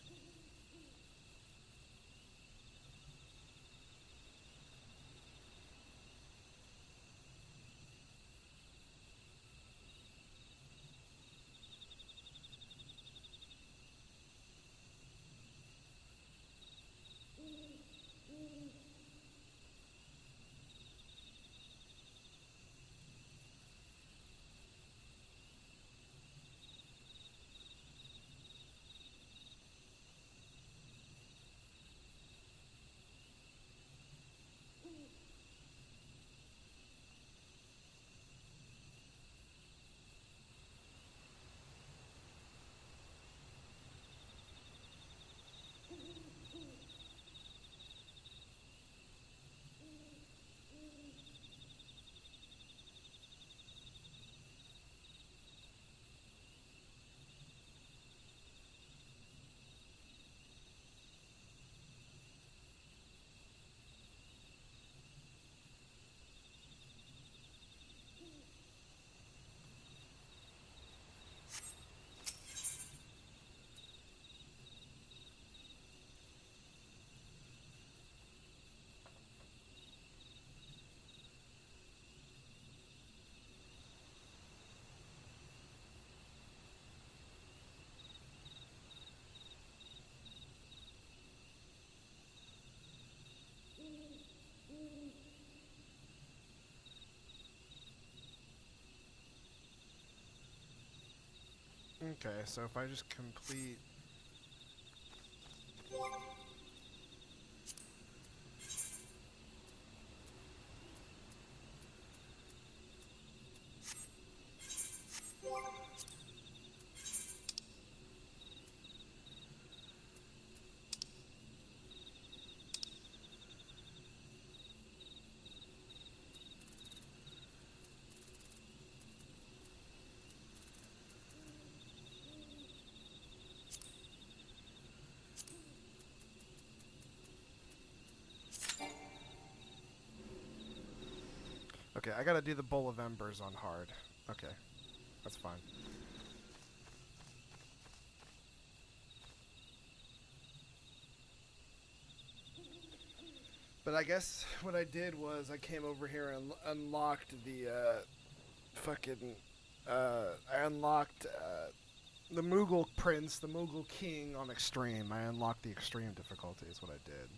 Okay, so if I just complete. Okay, I gotta do the Bowl of Embers on hard. Okay, that's fine. But I guess what I did was I came over here and unlocked the I unlocked the Moogle Prince, the Moogle King on extreme. I unlocked the extreme difficulty is what I did.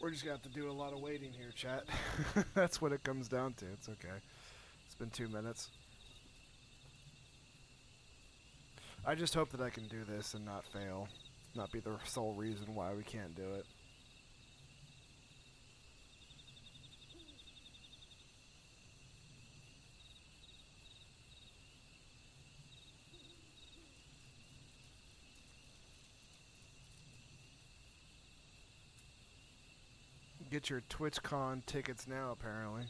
We're just gonna have to do a lot of waiting here, chat. That's what it comes down to. It's okay. It's been 2 minutes. I just hope that I can do this and not fail. Not be the sole reason why we can't do it. Get your TwitchCon tickets now, apparently.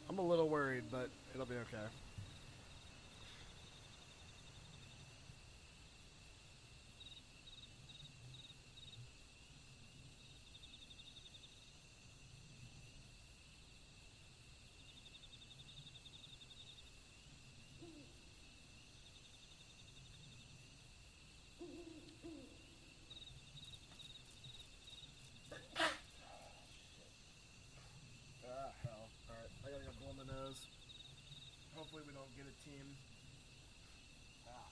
I'm a little worried, but it'll be okay. Ah, hell. Alright, I gotta go blow my nose. Hopefully we don't get a team. Ah.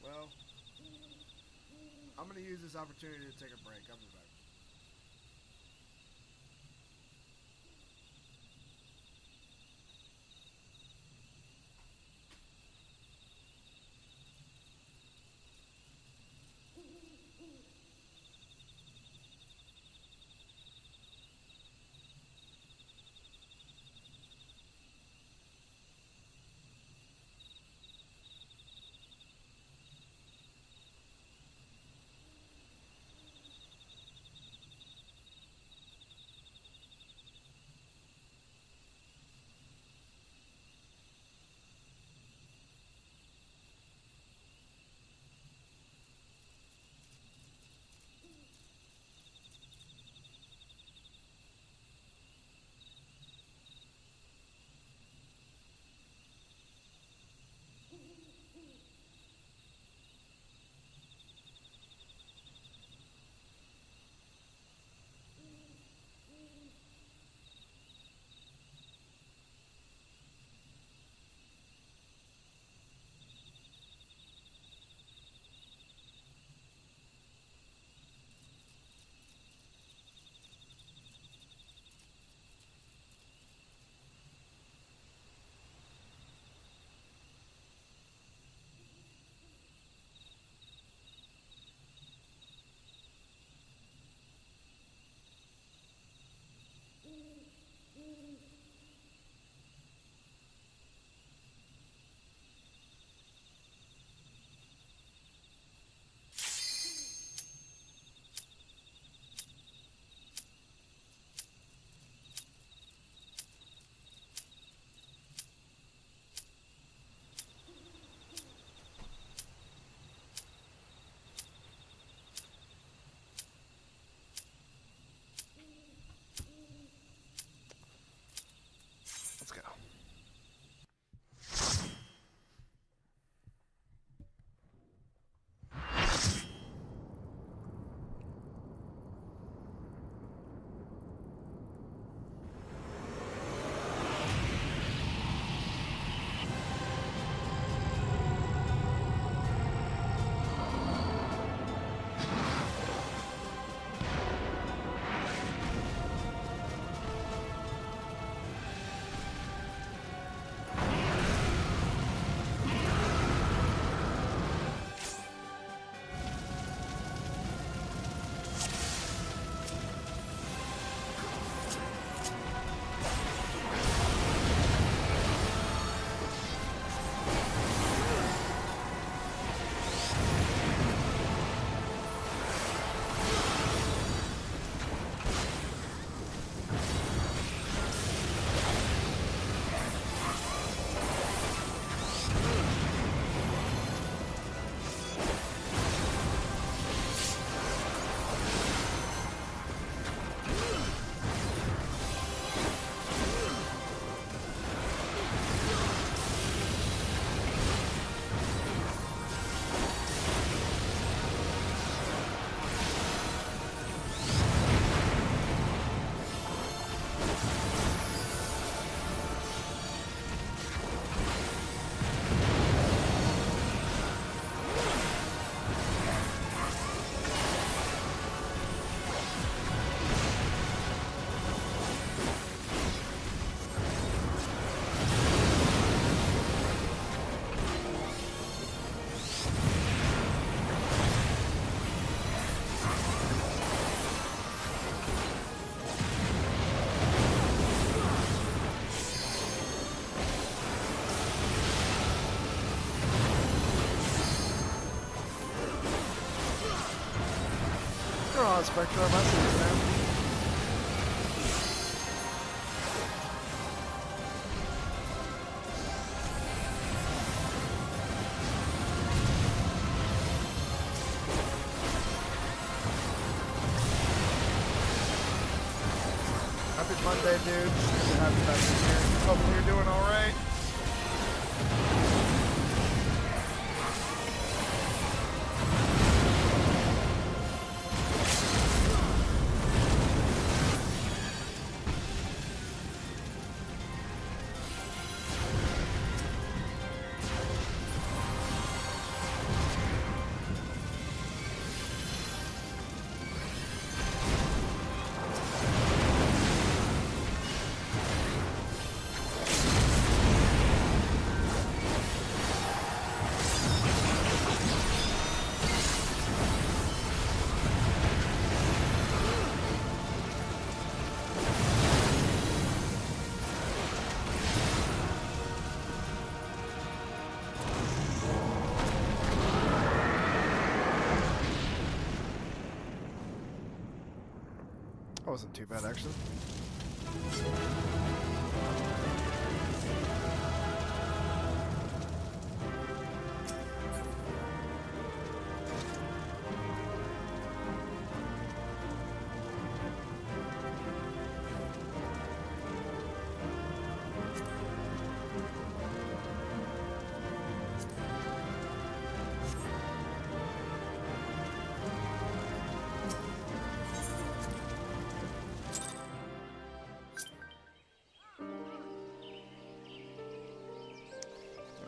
Well, I'm gonna use this opportunity to take a break. I'll be back. about Spectrum. I see you, man. Happy Monday, dude. Good to have you back in here. Hopefully you're doing all right. That wasn't too bad, actually.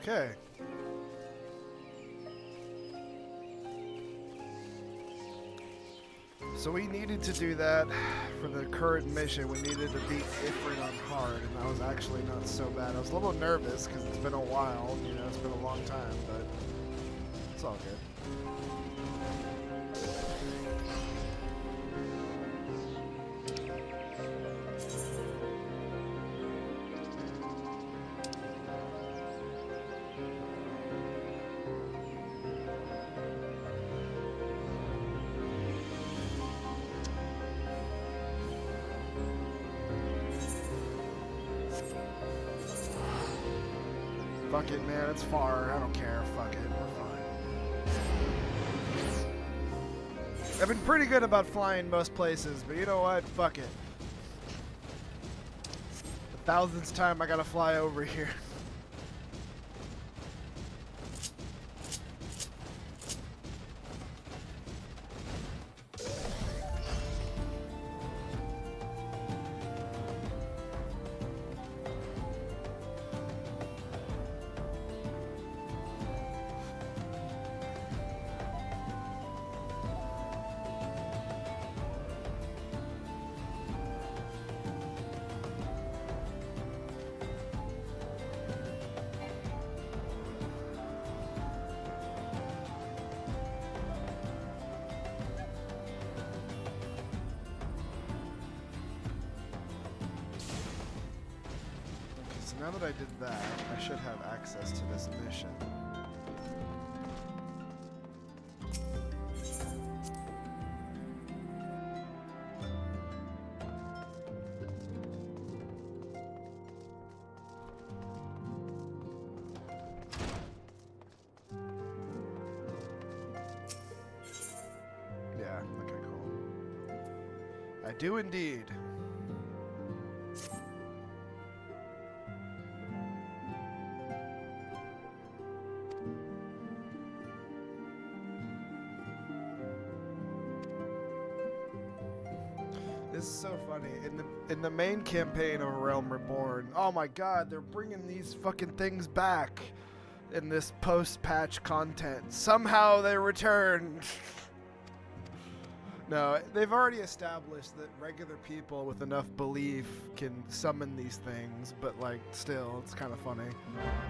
Okay. So we needed to do that for the current mission. We needed to beat Ifrit on hard, and that was actually not so bad. I was a little nervous because it's been a while, you know, it's been a long time, but it's all good. Fuck it, man. It's far. I don't care. Fuck it. We're fine. I've been pretty good about flying most places, but you know what? Fuck it. The 1000th time I gotta fly over here. Now that I did that, I should have access to this mission. Yeah, okay, cool. I do indeed. This is so funny. In the main campaign of Realm Reborn, oh my god, they're bringing these fucking things back in this post-patch content. Somehow they returned. No, they've already established that regular people with enough belief can summon these things, but like still, it's kind of funny.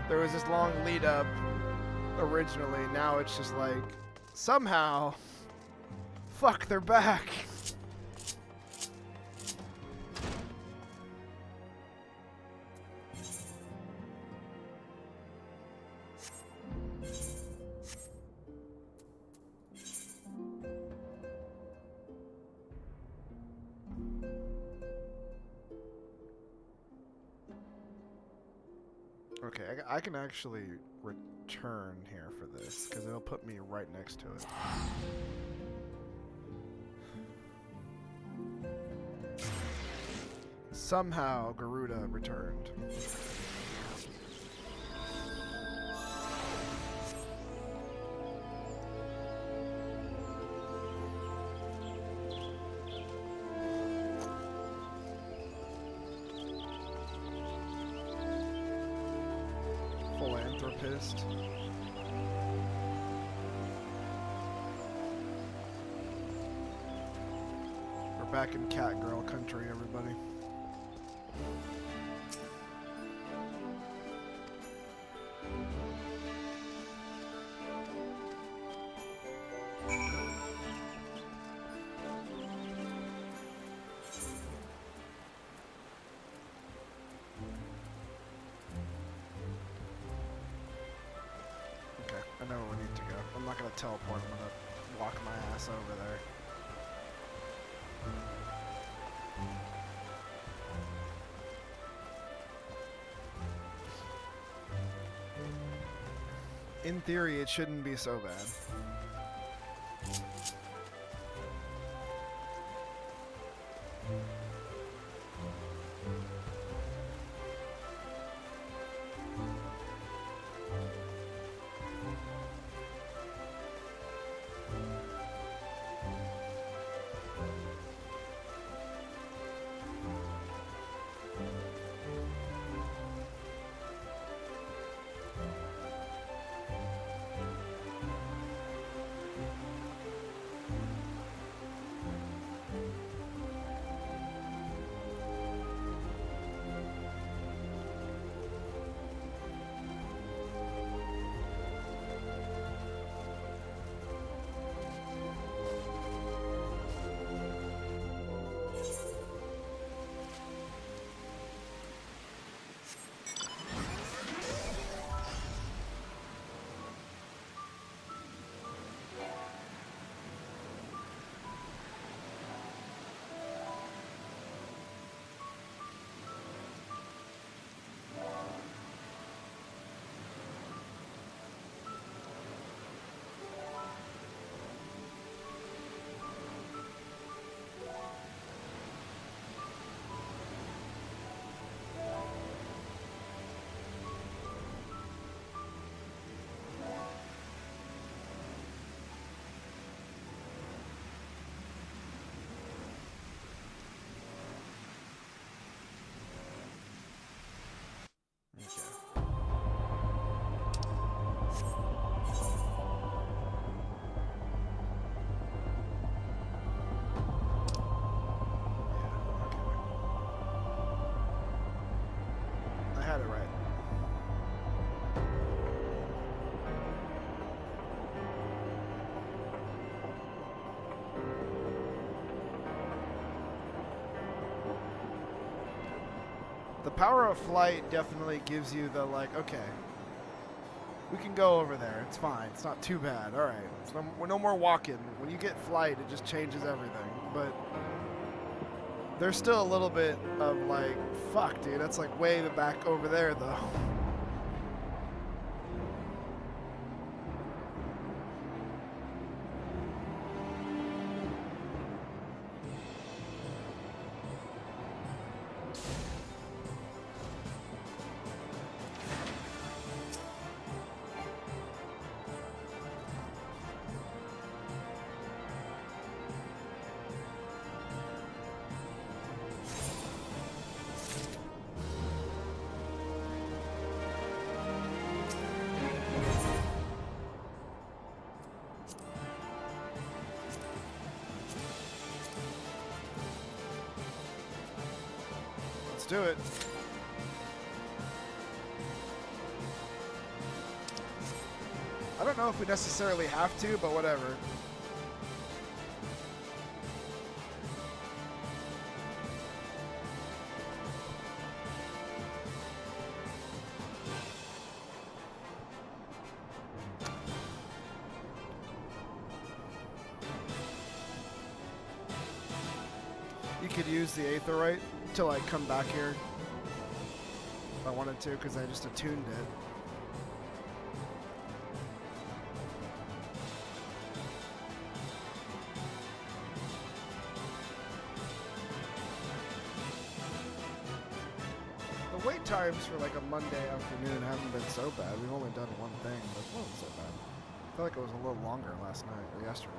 There was this long lead up originally, now it's just like, somehow, fuck, they're back. Okay, I can actually return here for this, because it'll put me right next to it. Somehow, Garuda returned. Philanthropist. We're back in cat girl country, everybody. I know where we need to go. I'm not going to teleport. I'm going to walk my ass over there. In theory, it shouldn't be so bad. Had it right. The power of flight definitely gives you the, like, okay, we can go over there. It's fine. It's not too bad. All right. So no more walking. When you get flight, it just changes everything. But there's still a little bit of like, fuck, dude, that's like way the back over there, though. Let's do it. I don't know if we necessarily have to, but whatever. You could use the Aetherite to like come back here. If I wanted to because I just attuned it. The wait times for like a Monday afternoon haven't been so bad. We've only done one thing, but it wasn't so bad. I feel like it was a little longer last night or yesterday.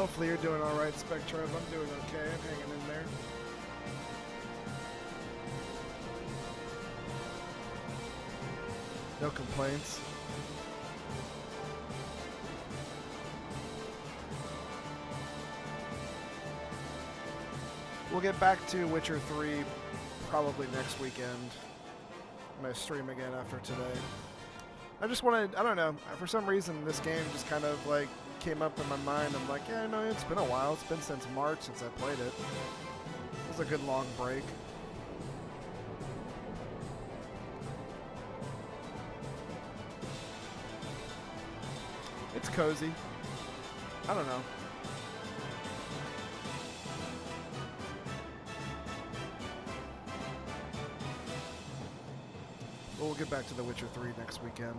Hopefully you're doing all right, Spectrum. I'm doing okay. I'm hanging in there. No complaints. We'll get back to Witcher 3 probably next weekend. I'm going to stream again after today. I just wanted, I don't know, for some reason this game just kind of like came up in my mind. I'm like, yeah, no, it's been a while. It's been since March since I played it. It was a good long break. It's cozy. I don't know. But we'll get back to The Witcher 3 next weekend.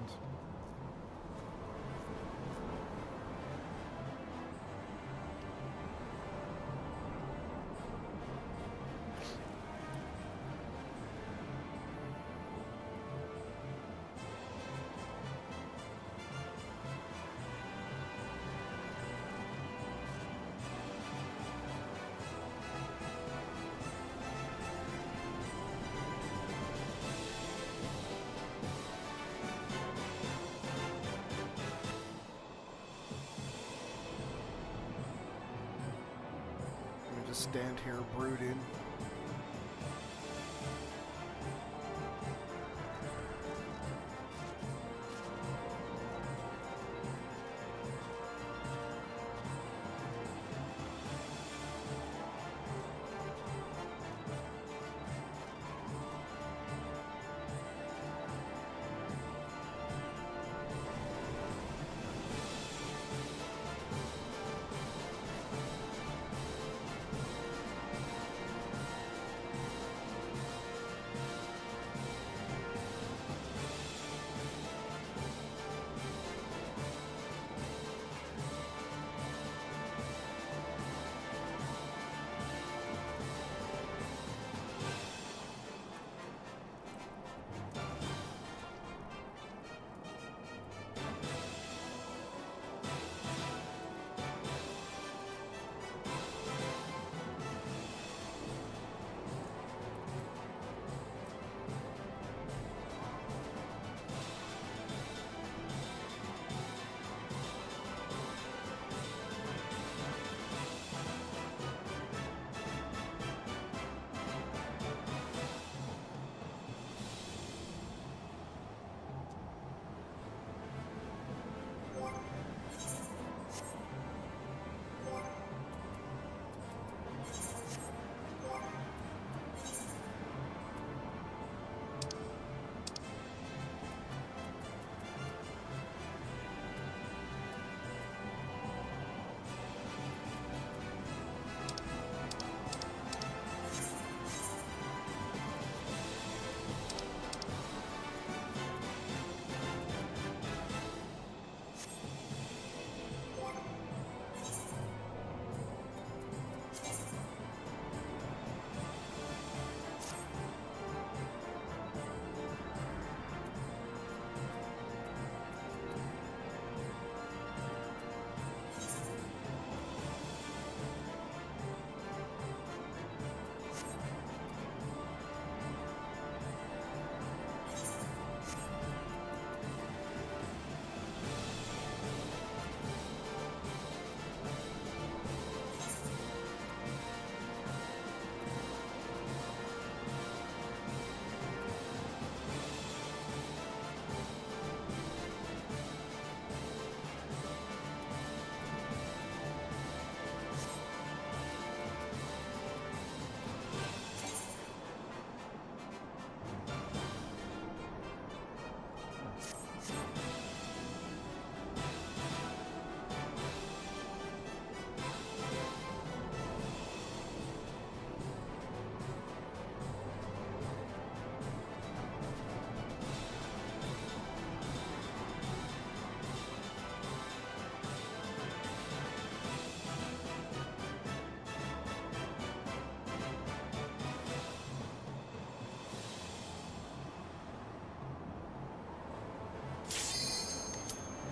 Just stand here brooding.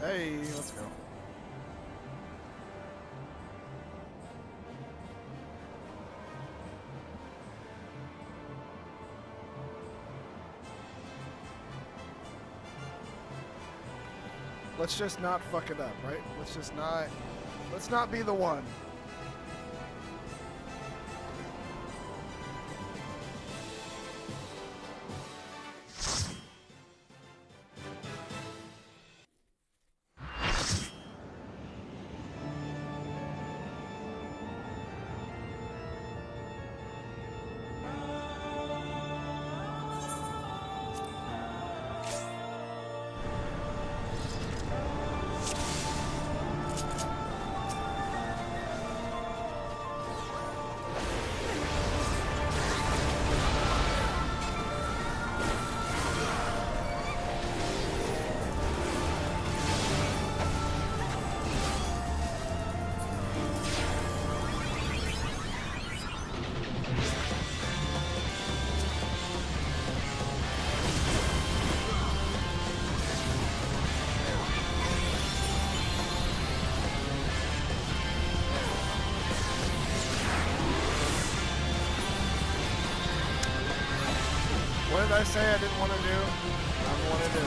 Hey, let's go. Let's just not fuck it up, right? Let's not be the one. What did I say I didn't want to do? I want to do.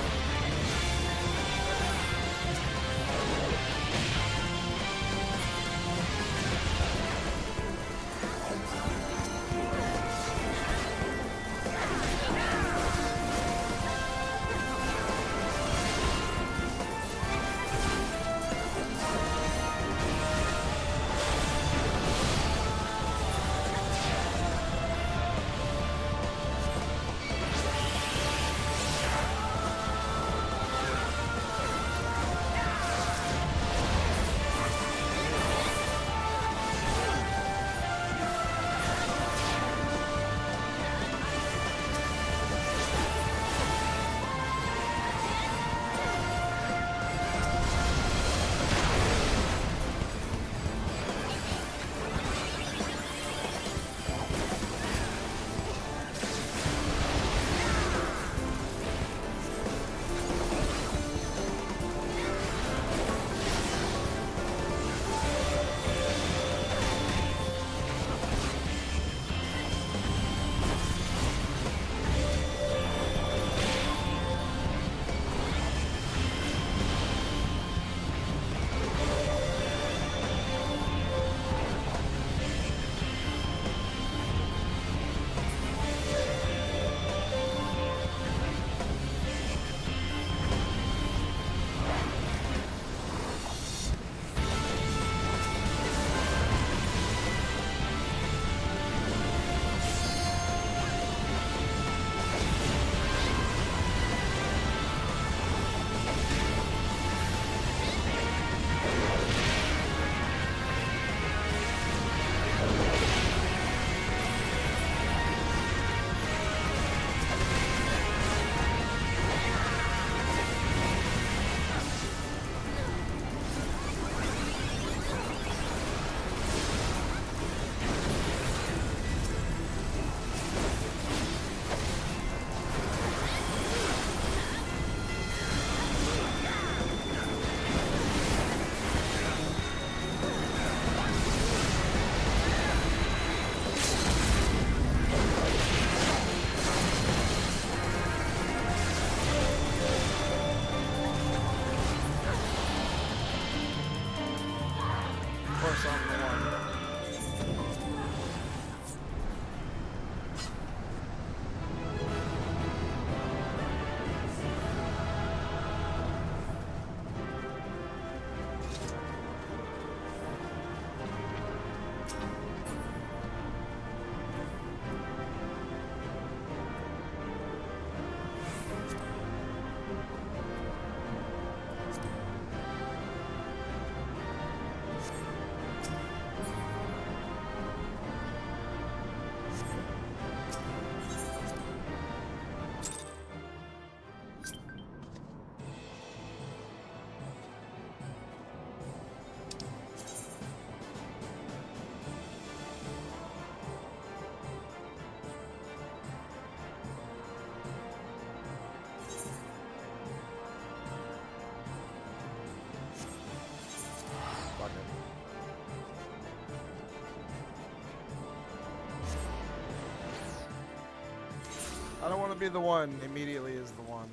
don't want to be the one. Immediately is the one.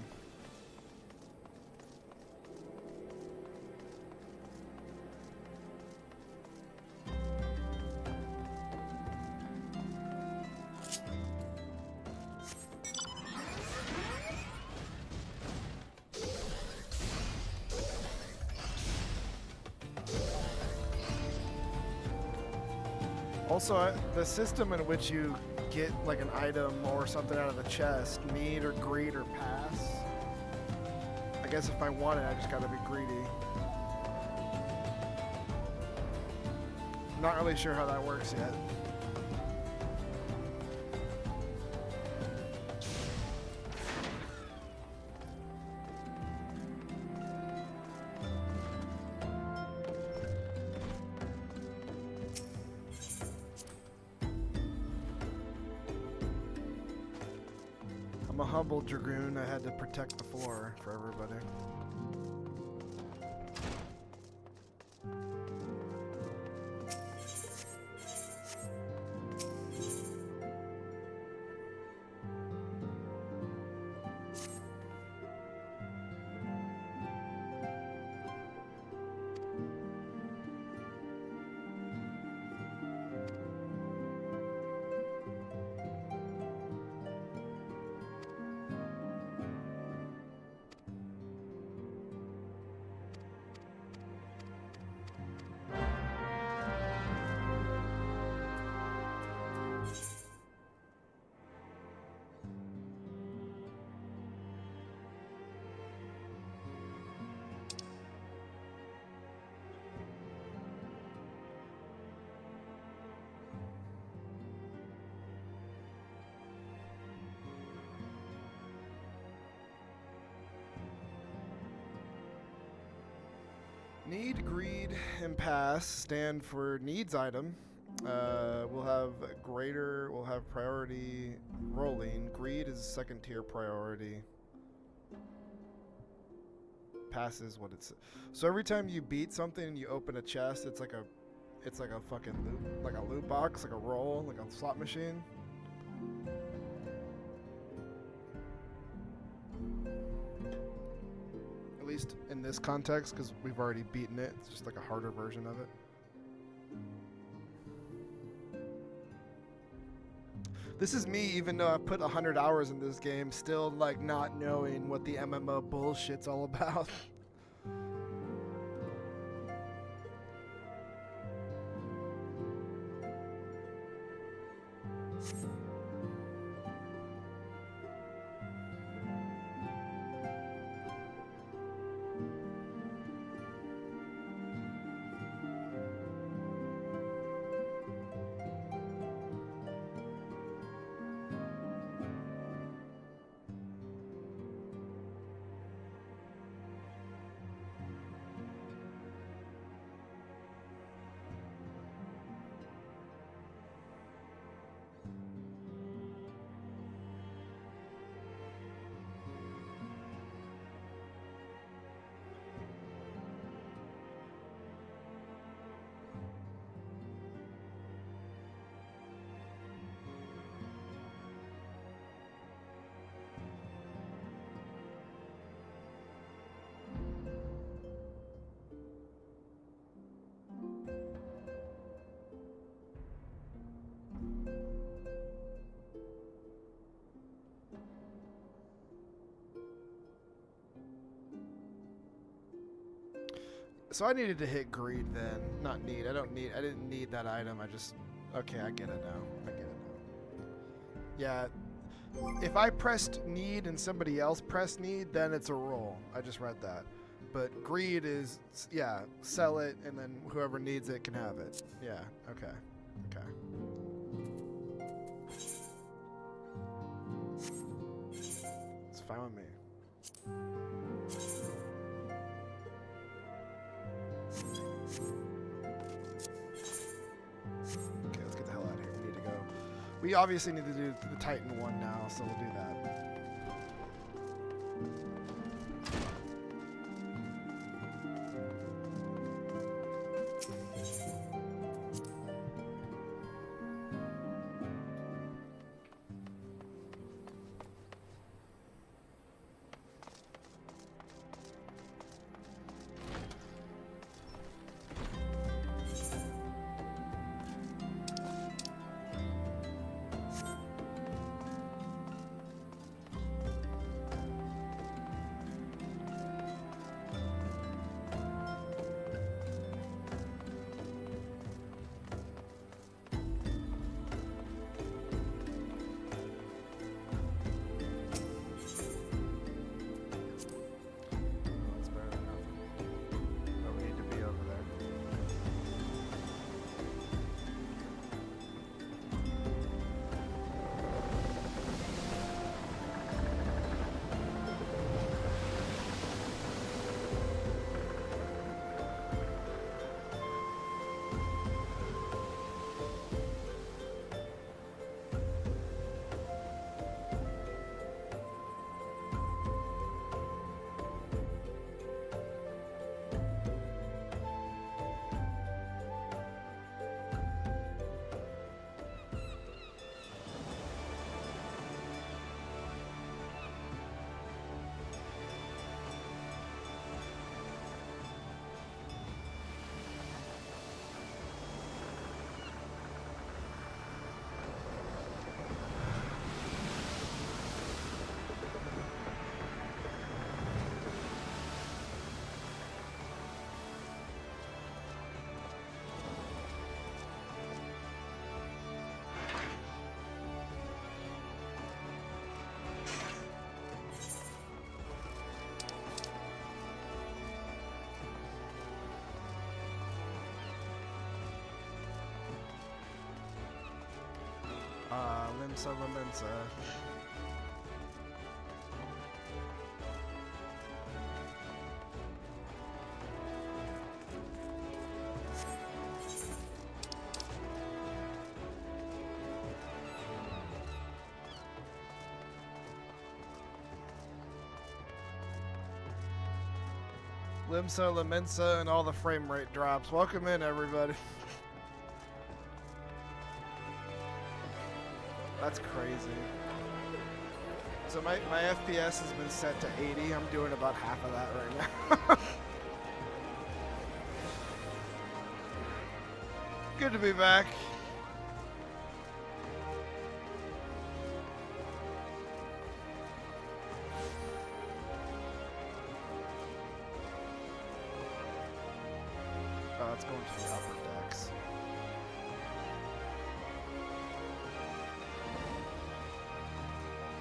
Also, the system in which you get like an item or something out of the chest, need or greed or pass. I guess if I want it, I just gotta be greedy. Not really sure how that works yet. I'm a humble dragoon. I had to protect the floor for everybody. Need, greed, and pass stand for needs item. We'll have priority rolling. Greed is second tier priority. Pass is what it's. So every time you beat something and you open a chest, it's like a fucking loot, like a loot box, like a roll, like a slot machine. At least in this context, because we've already beaten it. It's just like a harder version of it. This is me, even though I put 100 hours in this game, still like not knowing what the MMO bullshit's all about. So I needed to hit greed then, not need. I didn't need that item. Okay, I get it now. Yeah, if I pressed need and somebody else pressed need, then it's a roll. I just read that. But greed is, yeah, sell it and then whoever needs it can have it. Yeah, okay. It's fine with me. Okay, let's get the hell out of here. We need to go. We obviously need to do the Titan one now, so we'll do that. Limsa Lamensa. Limsa Lamensa and all the frame rate drops. Welcome in, everybody. That's crazy. So my FPS has been set to 80. I'm doing about half of that right now. Good to be back. Oh, it's going to the upper decks.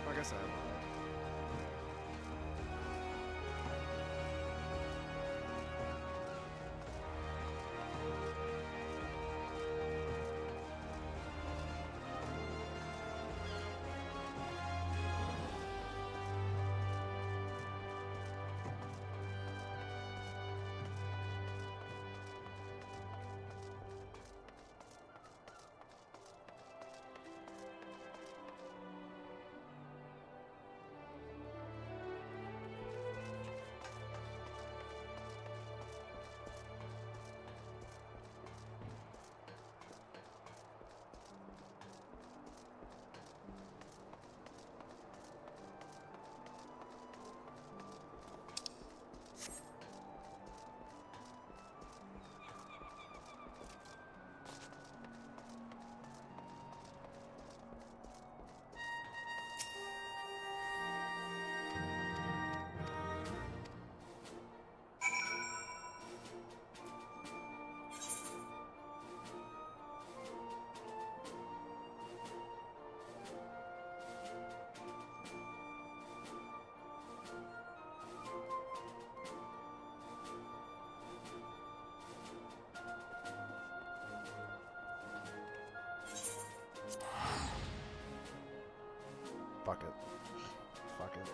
Like I said. Fuck it. Fuck it.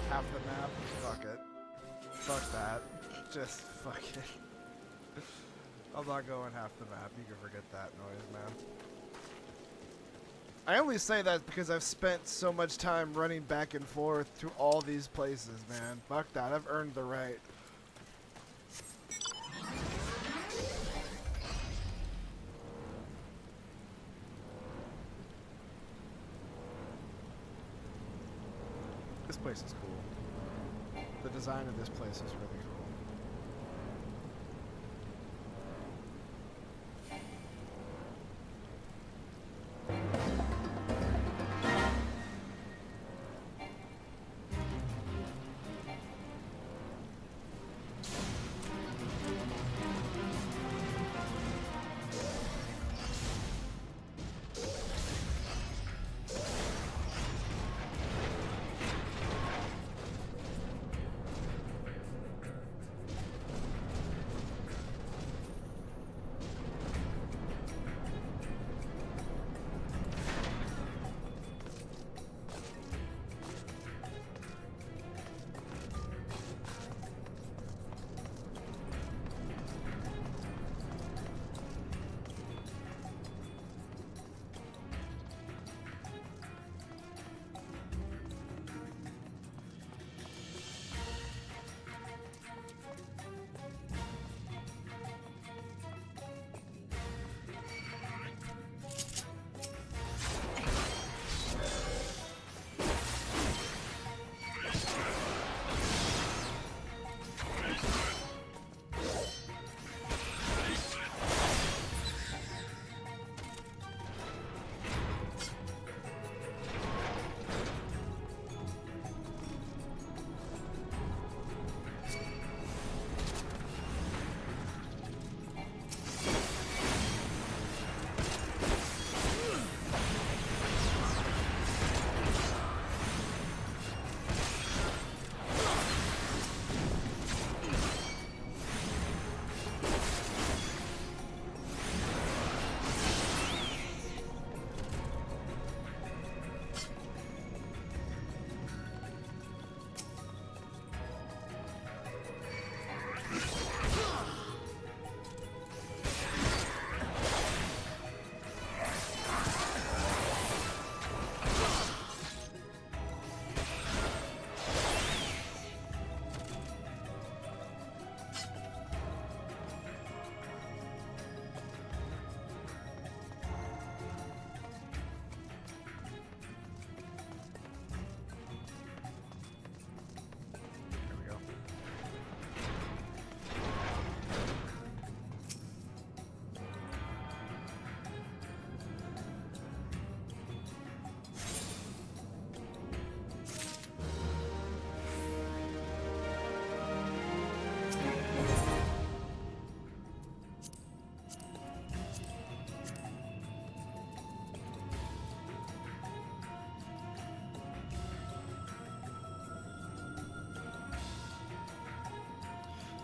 Half the map. Fuck it. Fuck that. Just fuck it. I'm not going half the map. You can forget that noise, man. I only say that because I've spent so much time running back and forth to all these places, man. Fuck that. I've earned the right. This place is cool. The design of this place is really cool.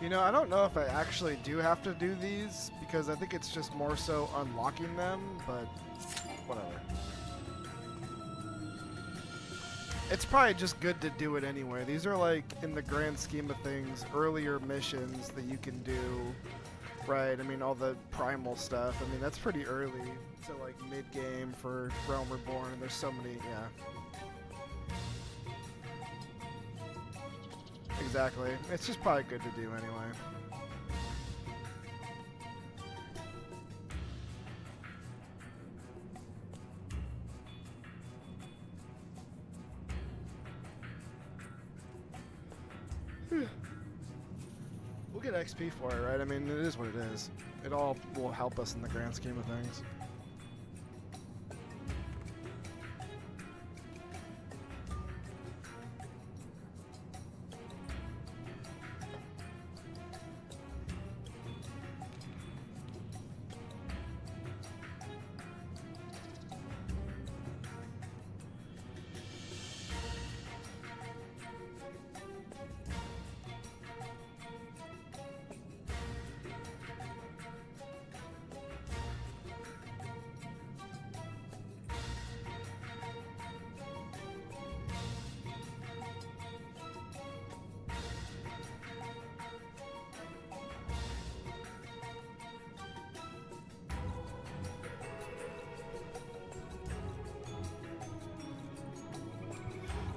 You know, I don't know if I actually do have to do these, because I think it's just more so unlocking them, but whatever. It's probably just good to do it anyway. These are like, in the grand scheme of things, earlier missions that you can do, right? I mean, all the primal stuff, I mean, that's pretty early to like mid-game for Realm Reborn, and there's so many, yeah. Exactly. It's just probably good to do anyway. We'll get XP for it, right? I mean, it is what it is. It all will help us in the grand scheme of things.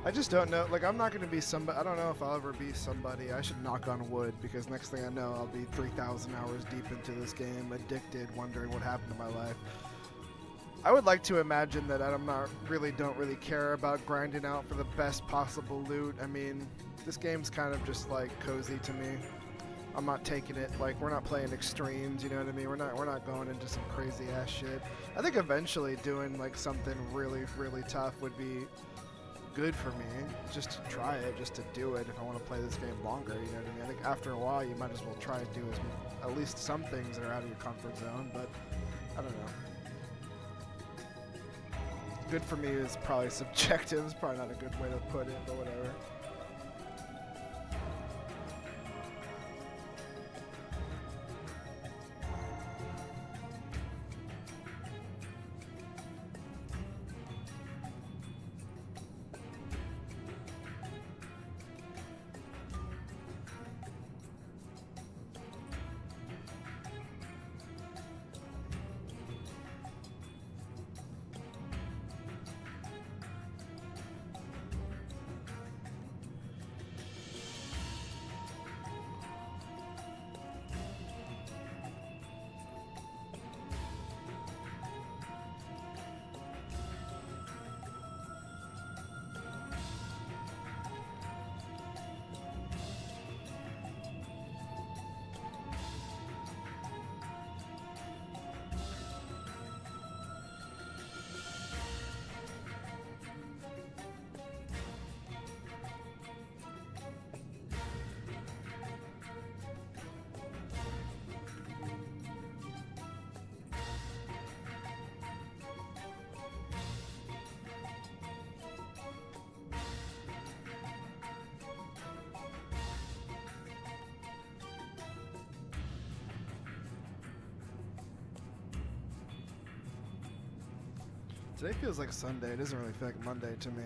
I just don't know. Like, I'm not going to be somebody. I don't know if I'll ever be somebody. I should knock on wood, because next thing I know, I'll be 3,000 hours deep into this game, addicted, wondering what happened to my life. I would like to imagine that don't really care about grinding out for the best possible loot. I mean, this game's kind of just like cozy to me. I'm not taking it like, we're not playing extremes, you know what I mean? We're not going into some crazy ass shit. I think eventually doing like something really, really tough would be good for me, just to try it, just to do it if I want to play this game longer, you know what I mean? I think after a while you might as well try to do at least some things that are out of your comfort zone, but I don't know. Good for me is probably subjective, it's probably not a good way to put it, but whatever. Today feels like Sunday. It doesn't really feel like Monday to me.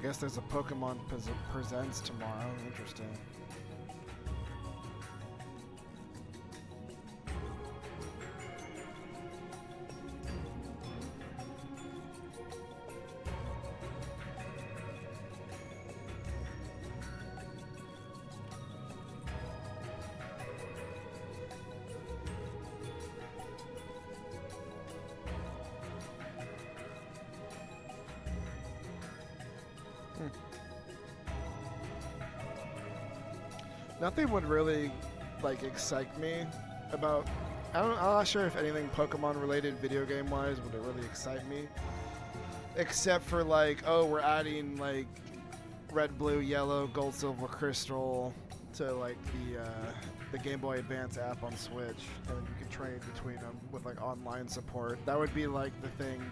I guess there's a Pokemon Presents tomorrow. Interesting. Nothing would really like excite me about. I'm not sure if anything Pokemon related video game wise would it really excite me, except for like, oh, we're adding like red, blue, yellow, gold, silver, crystal to like the Game Boy Advance app on Switch, and you can trade between them with like online support. That would be like the thing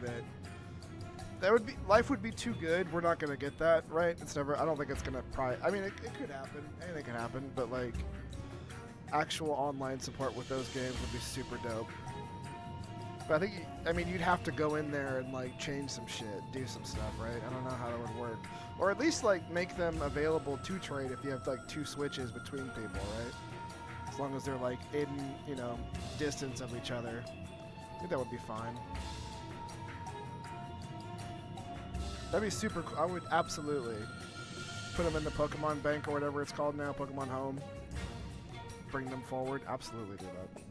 that would be, life would be too good. We're not gonna get that, right? It's never. I don't think it's gonna. I mean, it could happen. Anything can happen, but like actual online support with those games would be super dope. But I think, I mean, you'd have to go in there and like change some shit, do some stuff, right? I don't know how that would work, or at least like make them available to trade if you have like 2 switches between people, right? As long as they're like in, you know, distance of each other, I think that would be fine. That'd be super cool. I would absolutely put them in the Pokemon Bank or whatever it's called now, Pokemon Home. Bring them forward. Absolutely do that.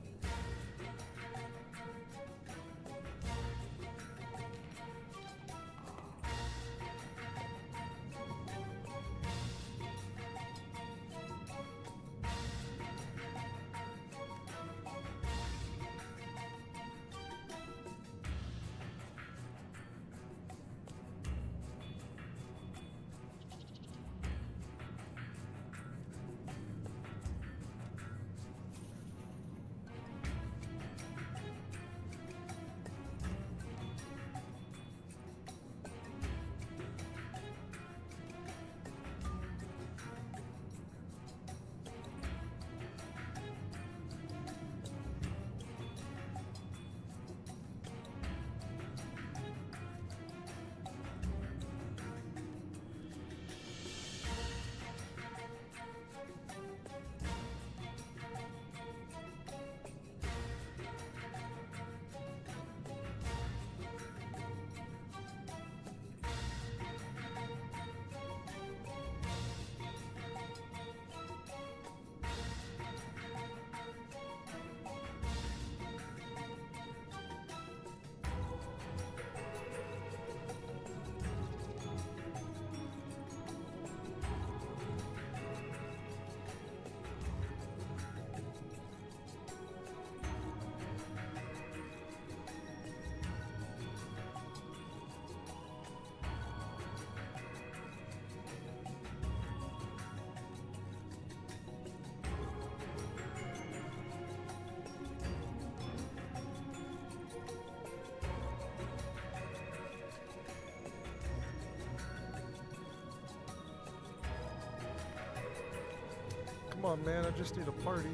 Come on, man, I just need a party.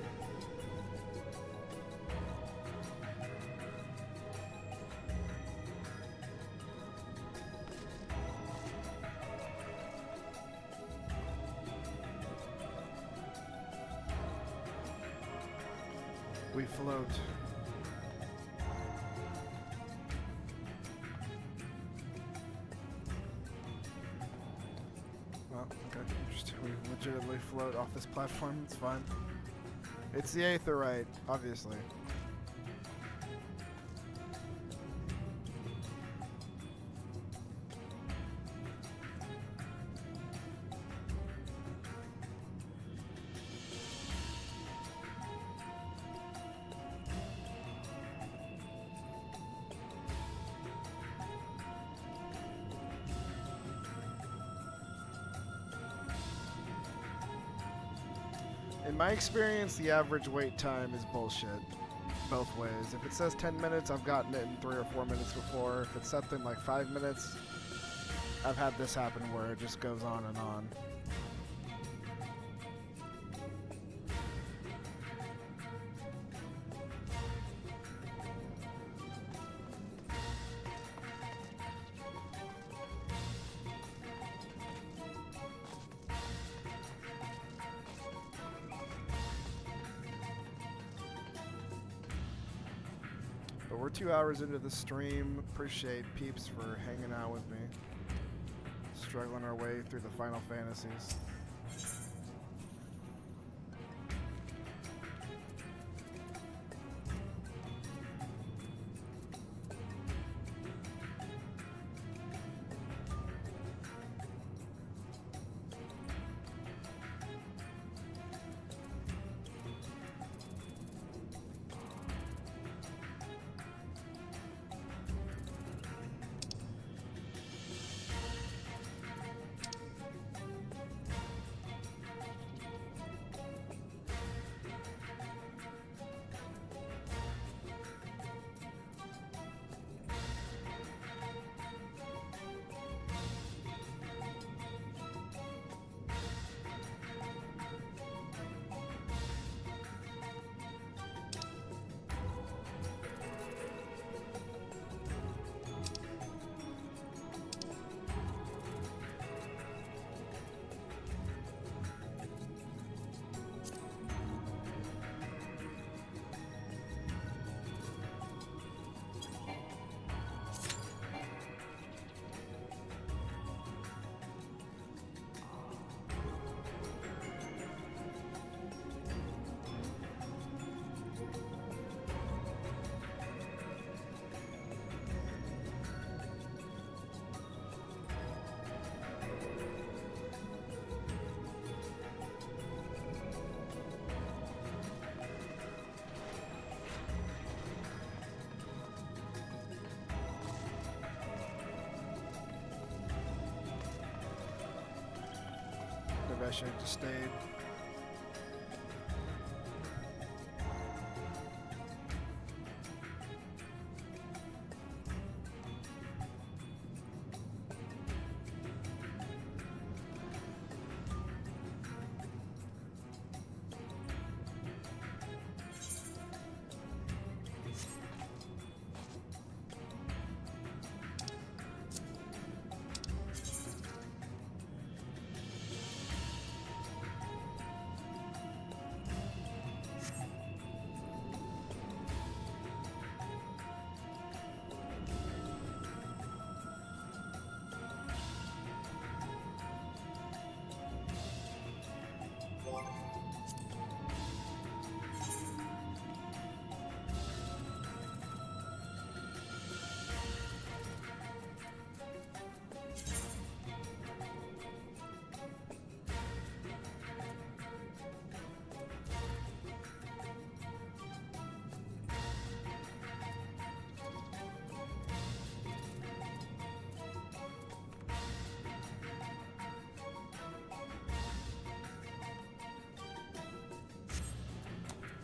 We float. Well, okay, interesting. We legitimately float off this platform. It's fine. It's the Aetherite, obviously. In my experience, the average wait time is bullshit. Both ways. If it says 10 minutes, I've gotten it in 3 or 4 minutes before. If it's something like 5 minutes, I've had this happen where it just goes on and on. we're 2 hours into the stream. Appreciate peeps for hanging out with me. Struggling our way through the Final Fantasies. Maybe I should have just stayed.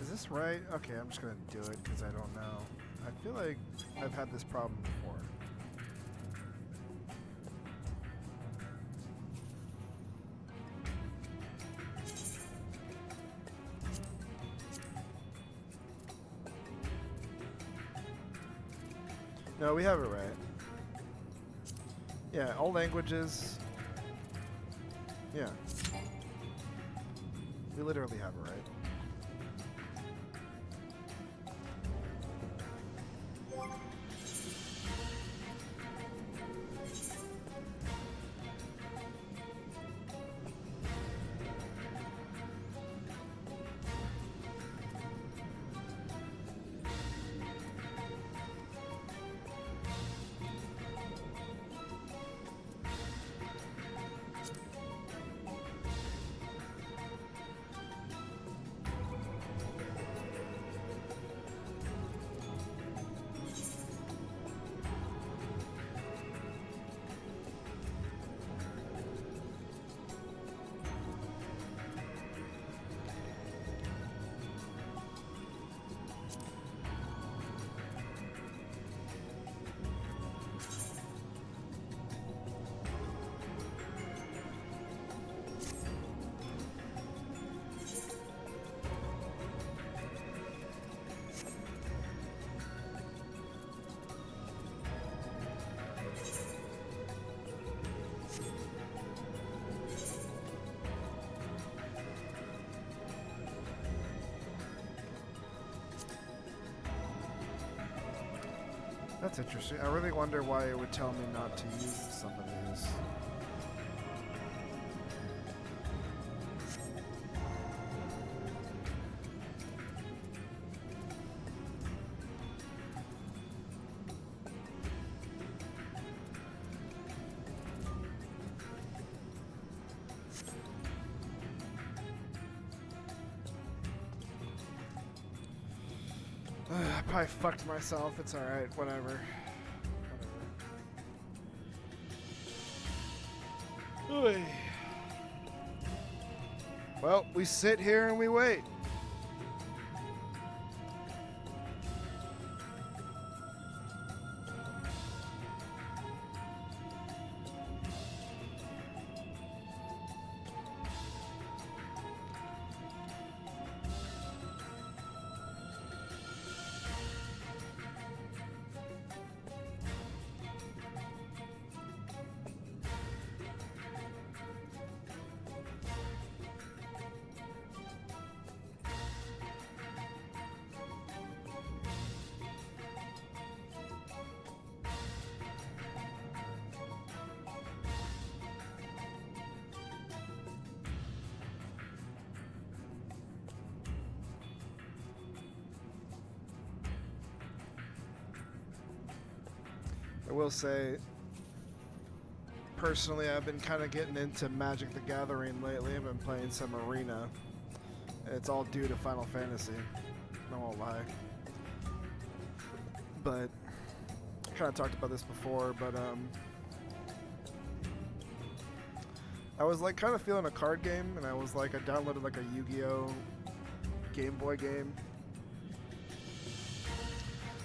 Is this right? Okay, I'm just gonna do it because I don't know. I feel like I've had this problem before. No, we have it right. Yeah, all languages. Yeah. We literally have it right. That's interesting. I really wonder why it would tell me not to use some of these. I probably fucked myself. It's alright. Whatever. Oy. Well, we sit here and we wait. I will say, personally, I've been kind of getting into Magic the Gathering lately. I've been playing some Arena. It's all due to Final Fantasy. I won't lie. But, I kind of talked about this before, but I was like kind of feeling a card game, and I was like, I downloaded like a Yu-Gi-Oh! Game Boy game.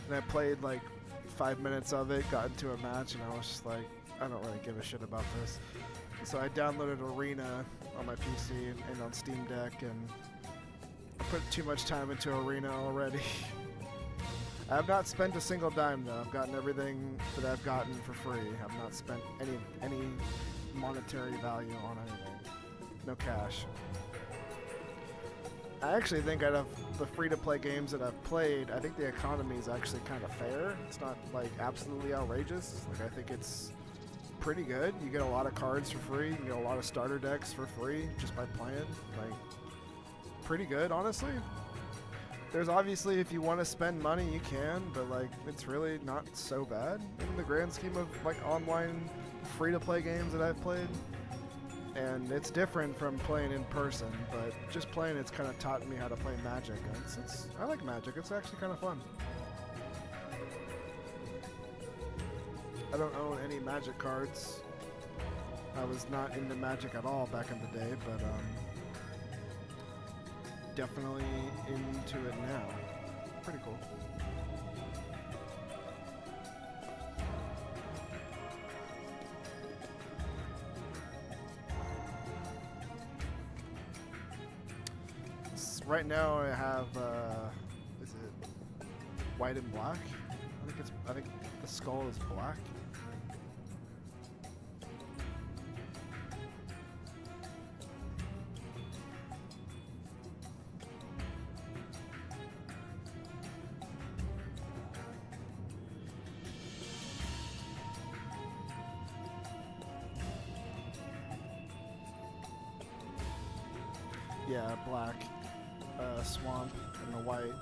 And I played like 5 minutes of it, got into a match, and I was just like, I don't really give a shit about this. So I downloaded Arena on my PC and on Steam Deck, and I put too much time into Arena already. I have not spent a single dime though. I've gotten everything that I've gotten for free. I've not spent any monetary value on anything. No cash. I actually think out of the free-to-play games that I've played, I think the economy is actually kind of fair. It's not like absolutely outrageous. Like I think it's pretty good. You get a lot of cards for free. You get a lot of starter decks for free just by playing. Like pretty good, honestly. There's obviously, if you want to spend money, you can, but like it's really not so bad in the grand scheme of like online free-to-play games that I've played. And it's different from playing in person, but just playing it's kind of taught me how to play Magic. I like Magic. It's actually kind of fun. I don't own any Magic cards. I was not into Magic at all back in the day, but definitely into it now. Pretty cool. Right now I have, is it white and black? I think the skull is black. Yeah, black. Swamp and the white.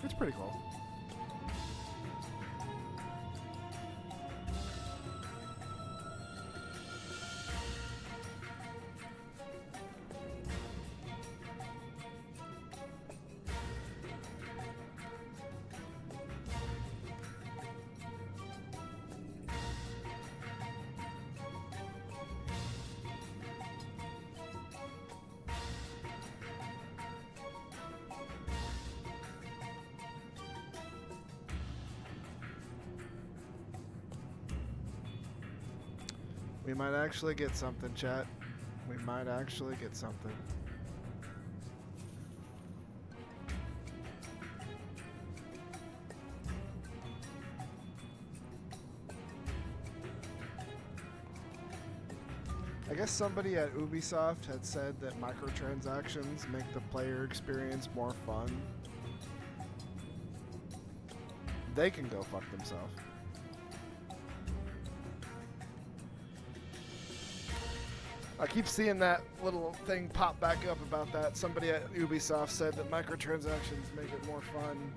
It's pretty cool. We might actually get something, chat. We might actually get something. I guess somebody at Ubisoft had said that microtransactions make the player experience more fun. They can go fuck themselves. I keep seeing that little thing pop back up about that. Somebody at Ubisoft said that microtransactions make it more fun.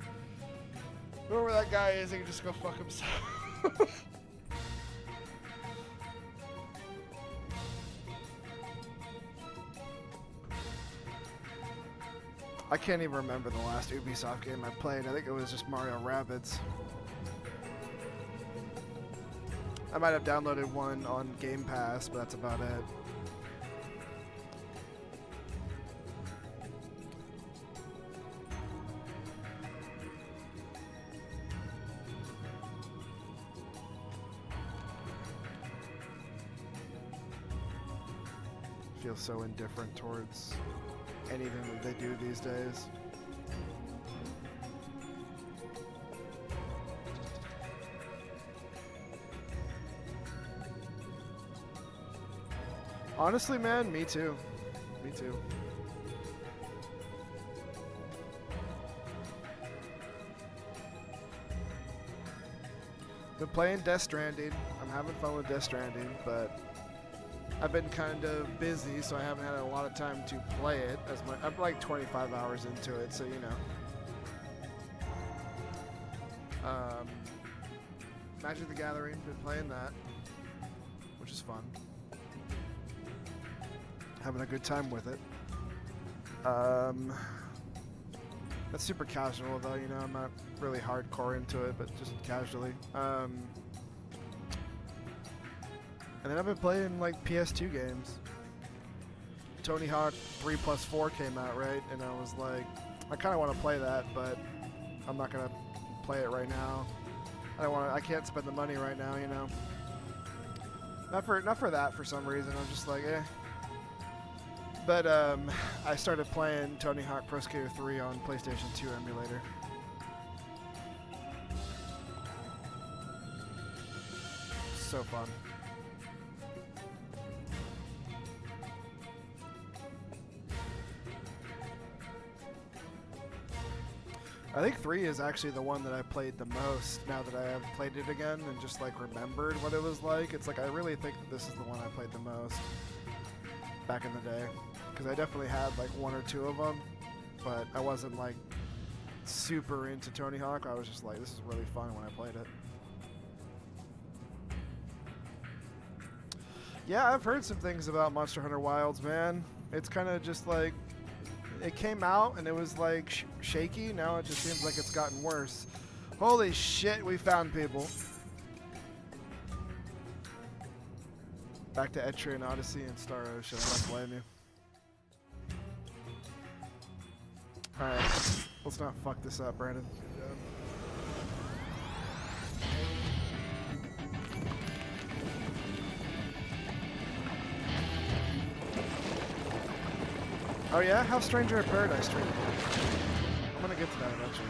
Whoever that guy is, he can just go fuck himself. I can't even remember the last Ubisoft game I played. I think it was just Mario Rabbids. I might have downloaded one on Game Pass, but that's about it. Feel so indifferent towards anything that they do these days. Honestly, man, me too. Me too. Been playing Death Stranding. I'm having fun with Death Stranding, but I've been kind of busy, so I haven't had a lot of time to play it as much. I'm like 25 hours into it, so you know. Magic the Gathering, been playing that, which is fun. Having a good time with it. That's super casual though, you know, I'm not really hardcore into it, but just casually. And then I've been playing like PS2 games. Tony Hawk 3+4 came out, right? And I was like, I kind of want to play that, but I'm not gonna play it right now. I can't spend the money right now, you know. Not for that for some reason. I'm just like, eh. But I started playing Tony Hawk Pro Skater 3 on PlayStation 2 emulator. So fun. I think 3 is actually the one that I played the most now that I have played it again and just like remembered what it was like. It's like I really think that this is the one I played the most back in the day. Because I definitely had like 1 or 2 of them, but I wasn't like super into Tony Hawk. I was just like, this is really fun when I played it. Yeah, I've heard some things about Monster Hunter Wilds, man. It's kind of just like, it came out and it was like shaky. Now it just seems like it's gotten worse. Holy shit, we found people. Back to Etrian Odyssey and Star Ocean. I don't blame you. Alright, let's not fuck this up, Brandon. Good job. Oh yeah? How's Stranger in Paradise treated? I'm gonna get to that eventually.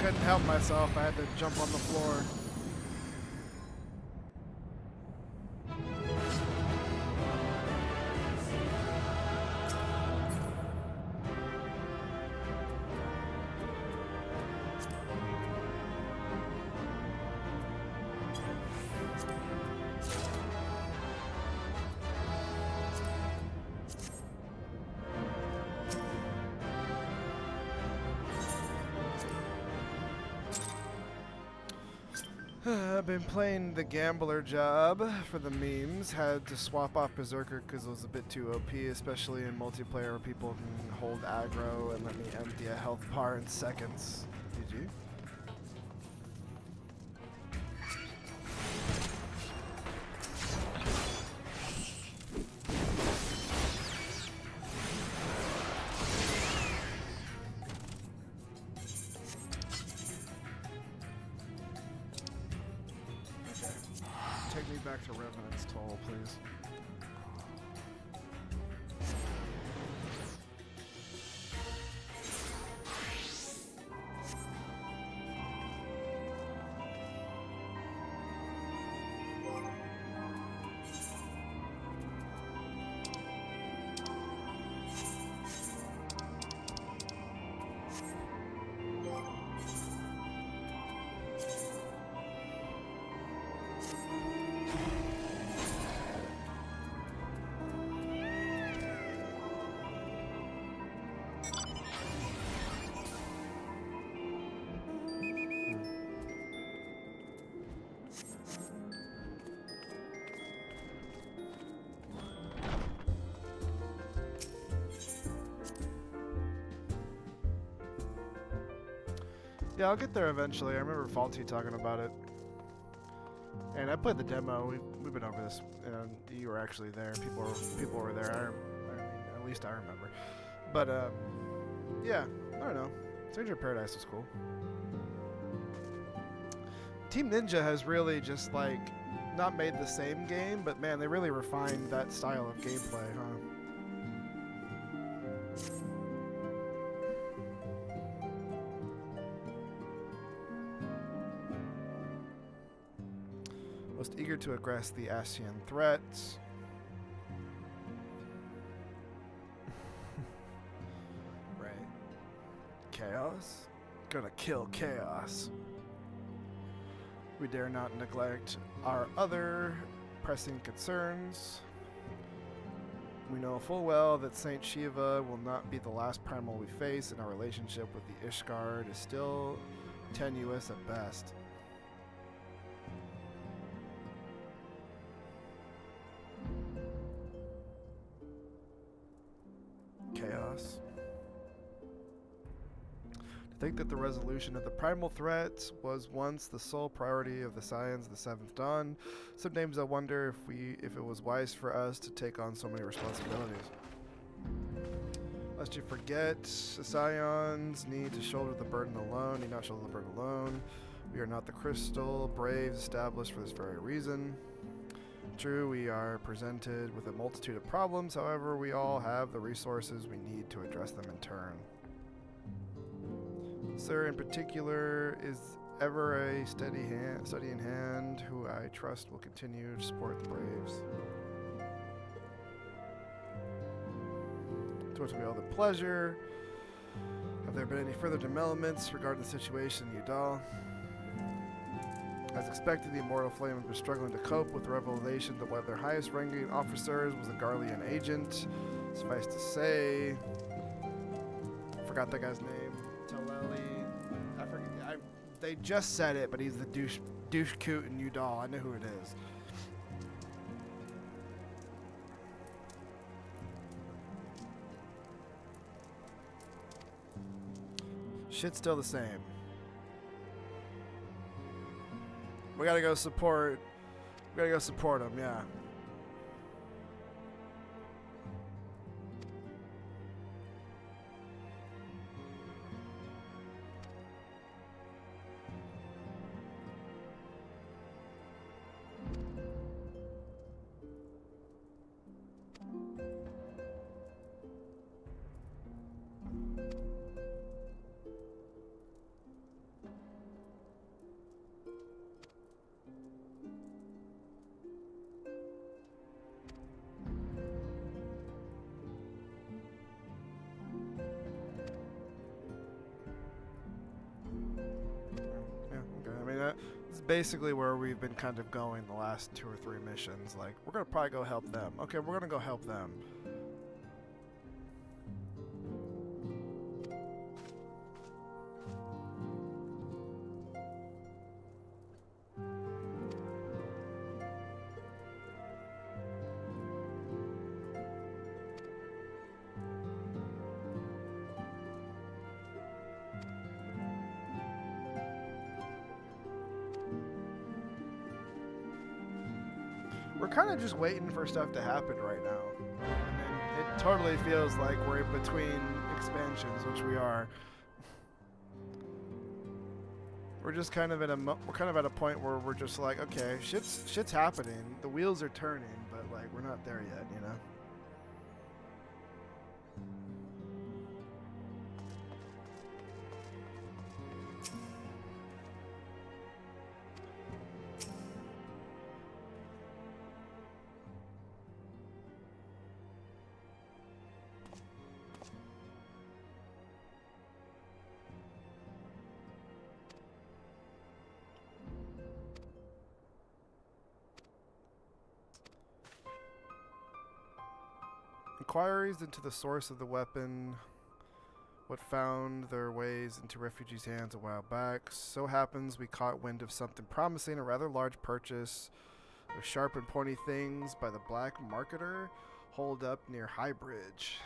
couldn't help myself. I had to jump on the floor. I've been playing the gambler job for the memes. Had to swap off Berserker because it was a bit too OP, especially in multiplayer where people can hold aggro and let me empty a health bar in seconds. GG. Take me back to Revenant's Toll, please. Yeah, I'll get there eventually. I remember Faulty talking about it. And I played the demo. We've been over this, and you were actually there. People were there. I mean, at least I remember. But yeah, I don't know. Stranger of Paradise was cool. Team Ninja has really just like not made the same game, but man, they really refined that style of gameplay, huh? Most eager to address the ASEAN threats. Right. Chaos? Gonna kill chaos. We dare not neglect our other pressing concerns. We know full well that Saint Shiva will not be the last primal we face, and our relationship with the Ishgard is still tenuous at best. Chaos. To think that the resolution of the primal threat was once the sole priority of the Scions of the Seventh Dawn. Sometimes I wonder if it was wise for us to take on so many responsibilities. Lest you forget, the Scions need to shoulder the burden alone. Need not shoulder the burden alone. We are not the Crystal Braves established for this very reason. True, we are presented with a multitude of problems. However, we all have the resources we need to address them in turn. Sir, in particular, is ever a steady in hand, who I trust will continue to support the Braves. To which we owe the pleasure. Have there been any further developments regarding the situation in Udal? As expected, the Immortal Flame has been struggling to cope with the revelation that one of their highest ranking officers was a Garlean agent. Suffice to say, I forgot that guy's name. Toleli. I forget. They just said it, but he's the douche coot in Udal. I know who it is. Shit's still the same. We gotta go support. We gotta go support him, yeah. basically where we've been kind of going the last 2 or 3 missions. Like, we're gonna probably go help them. Okay, we're gonna go help them. We're kind of just waiting for stuff to happen right now. I mean, it totally feels like we're in between expansions, which we are. We're just kind of at a point where we're just like, okay, shit's happening. The wheels are turning, but like we're not there yet, you know. Inquiries into the source of the weapon, what found their ways into refugees' hands a while back. So happens we caught wind of something promising, a rather large purchase of sharp and pointy things by the black marketer holed up near High Bridge.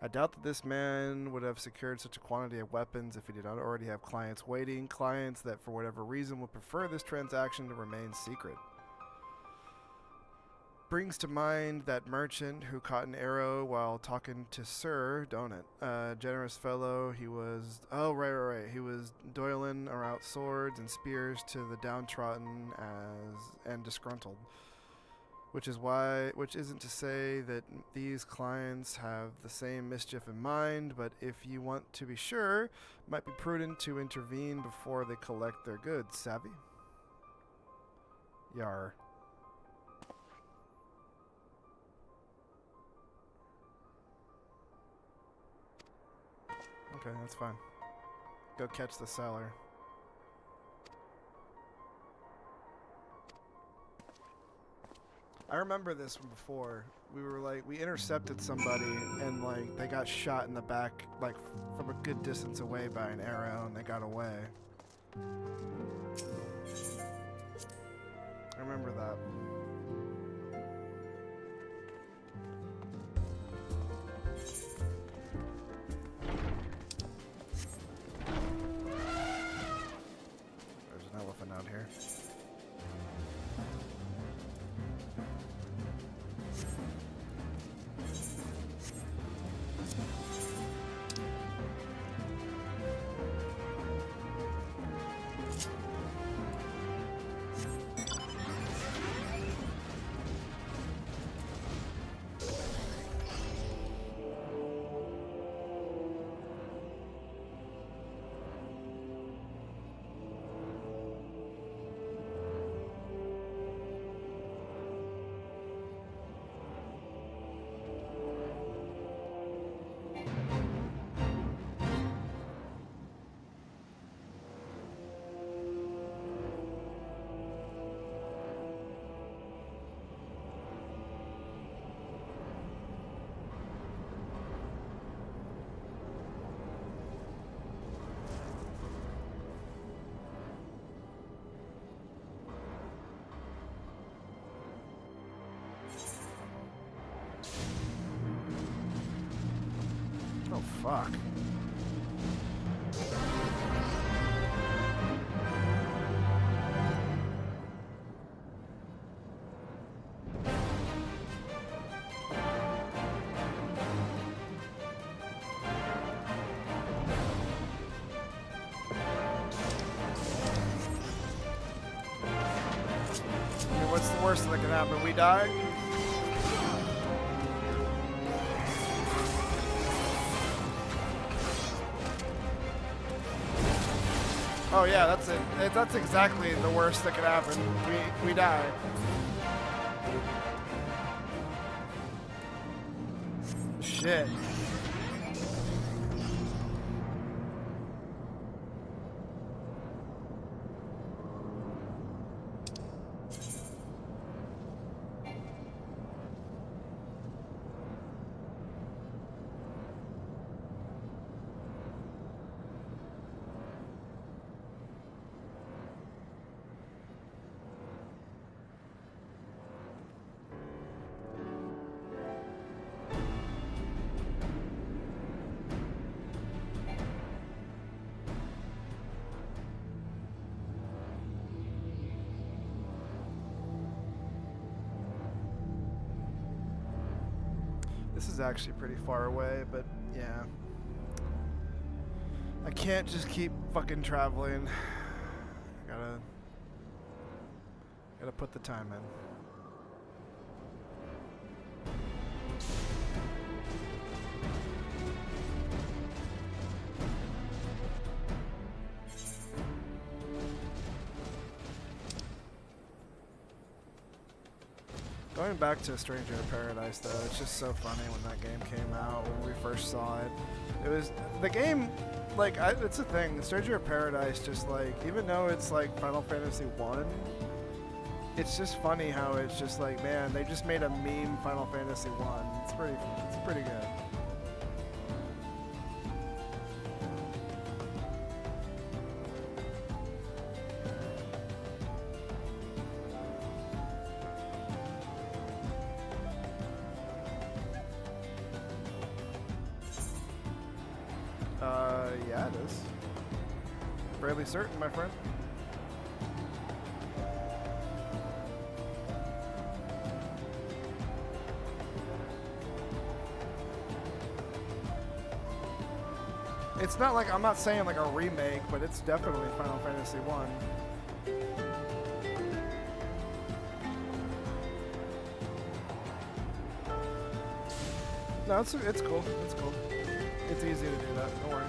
I doubt that this man would have secured such a quantity of weapons if he did not already have clients waiting, clients that for whatever reason would prefer this transaction to remain secret. Brings to mind that merchant who caught an arrow while talking to Sir, don't it? Generous fellow, he was... Oh, right. He was doiling out swords and spears to the downtrodden and disgruntled. Which isn't to say that these clients have the same mischief in mind, but if you want to be sure, it might be prudent to intervene before they collect their goods, savvy? Yar. Okay, that's fine. Go catch the seller. I remember this from before. We intercepted somebody and like they got shot in the back like from a good distance away by an arrow and they got away. I remember that. Out here. Oh, fuck. What's the worst that can happen? We die? Oh yeah, that's it. That's exactly the worst that could happen. We die. Shit. This is actually pretty far away, but yeah. I can't just keep fucking traveling. Gotta put the time in. Going back to Stranger in Paradise though, it's just so funny when that game came out, when we first saw it. It was, the game, like, it's a thing, Stranger in Paradise just like, even though it's like Final Fantasy 1, it's just funny how it's just like, man, they just made a meme Final Fantasy 1. It's pretty good. Yeah, it is. Fairly certain, my friend. It's not like, I'm not saying like a remake, but it's definitely Final Fantasy 1. No, it's cool. It's cool. It's easy to do that. Don't worry.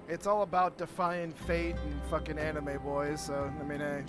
It's all about defying fate and fucking anime, boys, so, I mean, hey.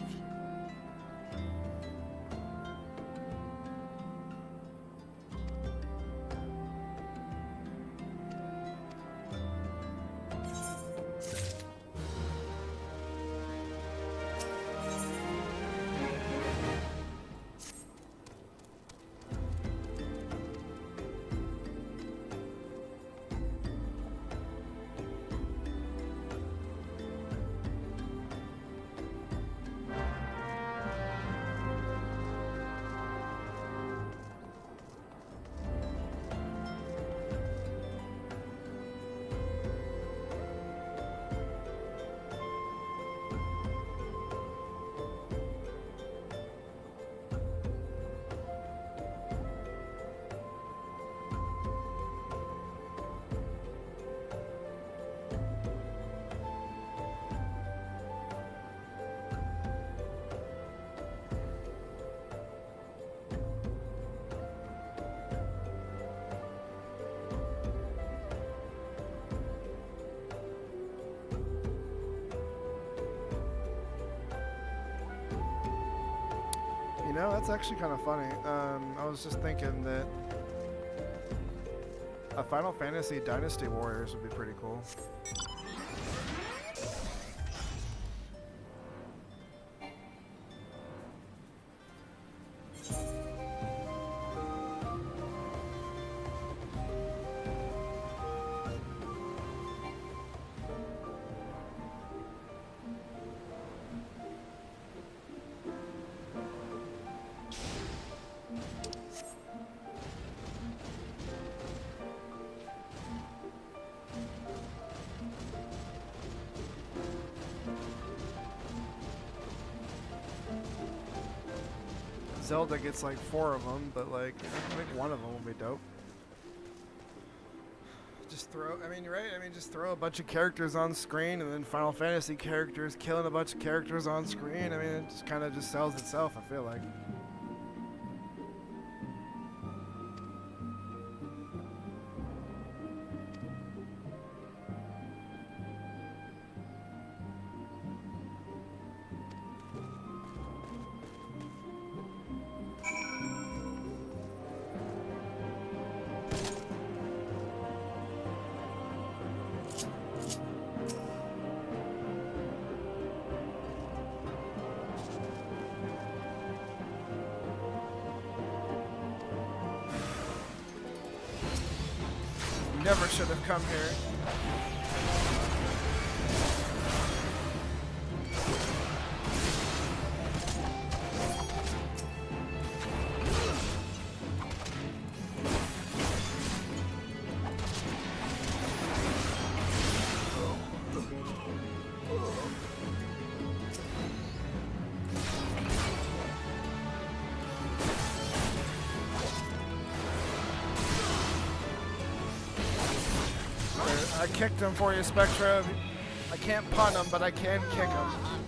You know, that's actually kind of funny. I was just thinking that a Final Fantasy Dynasty Warriors would be pretty cool. Zelda gets like 4 of them, but like, you know, I think one of them will be dope. Just throw, I mean, right? I mean, just throw a bunch of characters on screen and then Final Fantasy characters killing a bunch of characters on screen. I mean, it just kind of just sells itself, I feel like. Never should have come here. I kicked him for you, Spectra. I can't punt him, but I can kick him.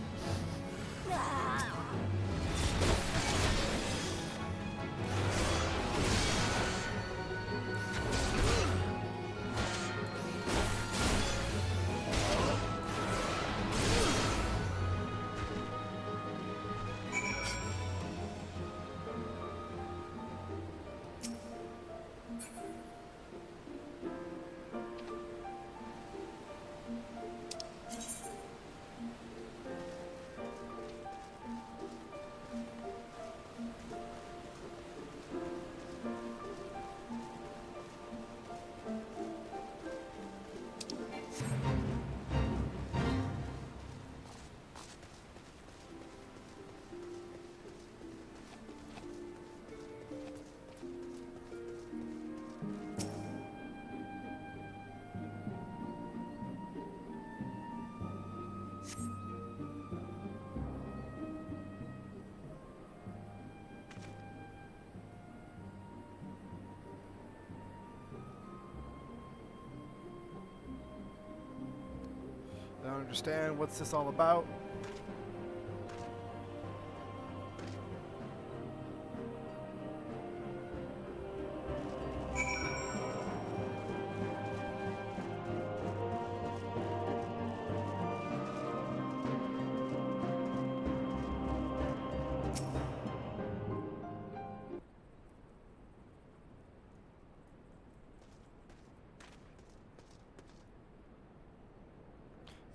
I don't understand. What's this all about?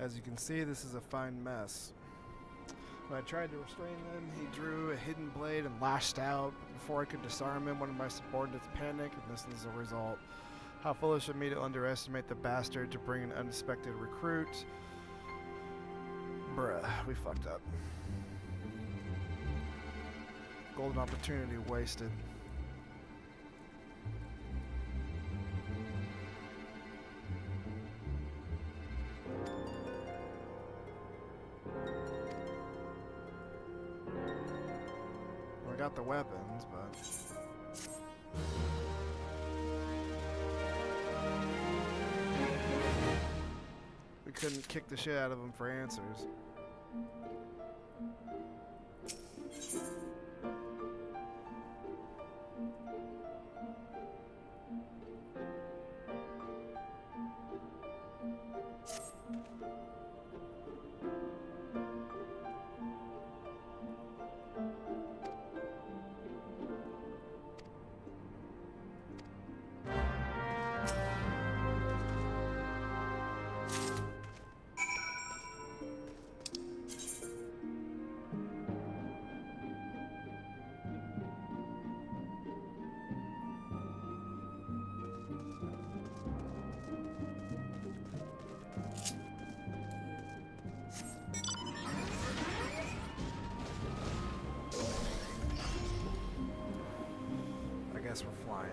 As you can see, this is a fine mess. When I tried to restrain him, he drew a hidden blade and lashed out. Before I could disarm him, one of my subordinates panicked, and this is the result. How foolish of me to underestimate the bastard to bring an unexpected recruit. Bruh, we fucked up. Golden opportunity wasted. Got the weapons, but we couldn't kick the shit out of them for answers. We're flying.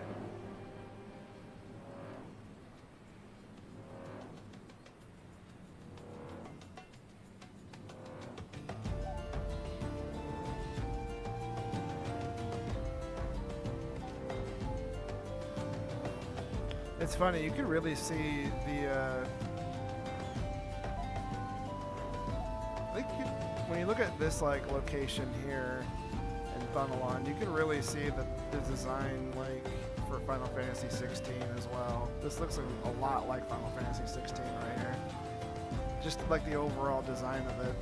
It's funny, you can really see the when you look at this like location here in Thunelon, you can really see the design like for Final Fantasy 16 as well. This looks like a lot like Final Fantasy 16 right here. Just like the overall design of it.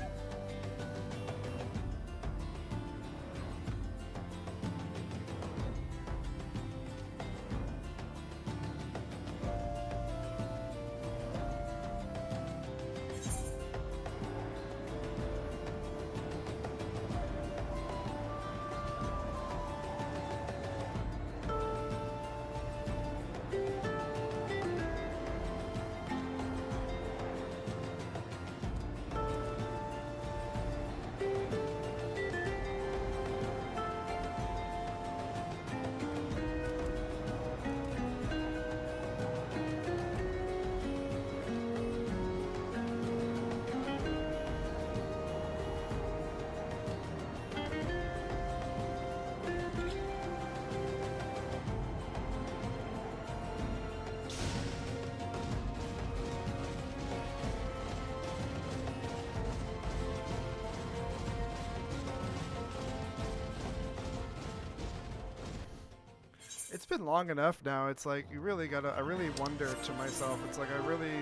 it's been long enough now. It's like you really gotta. I really wonder to myself. It's like I really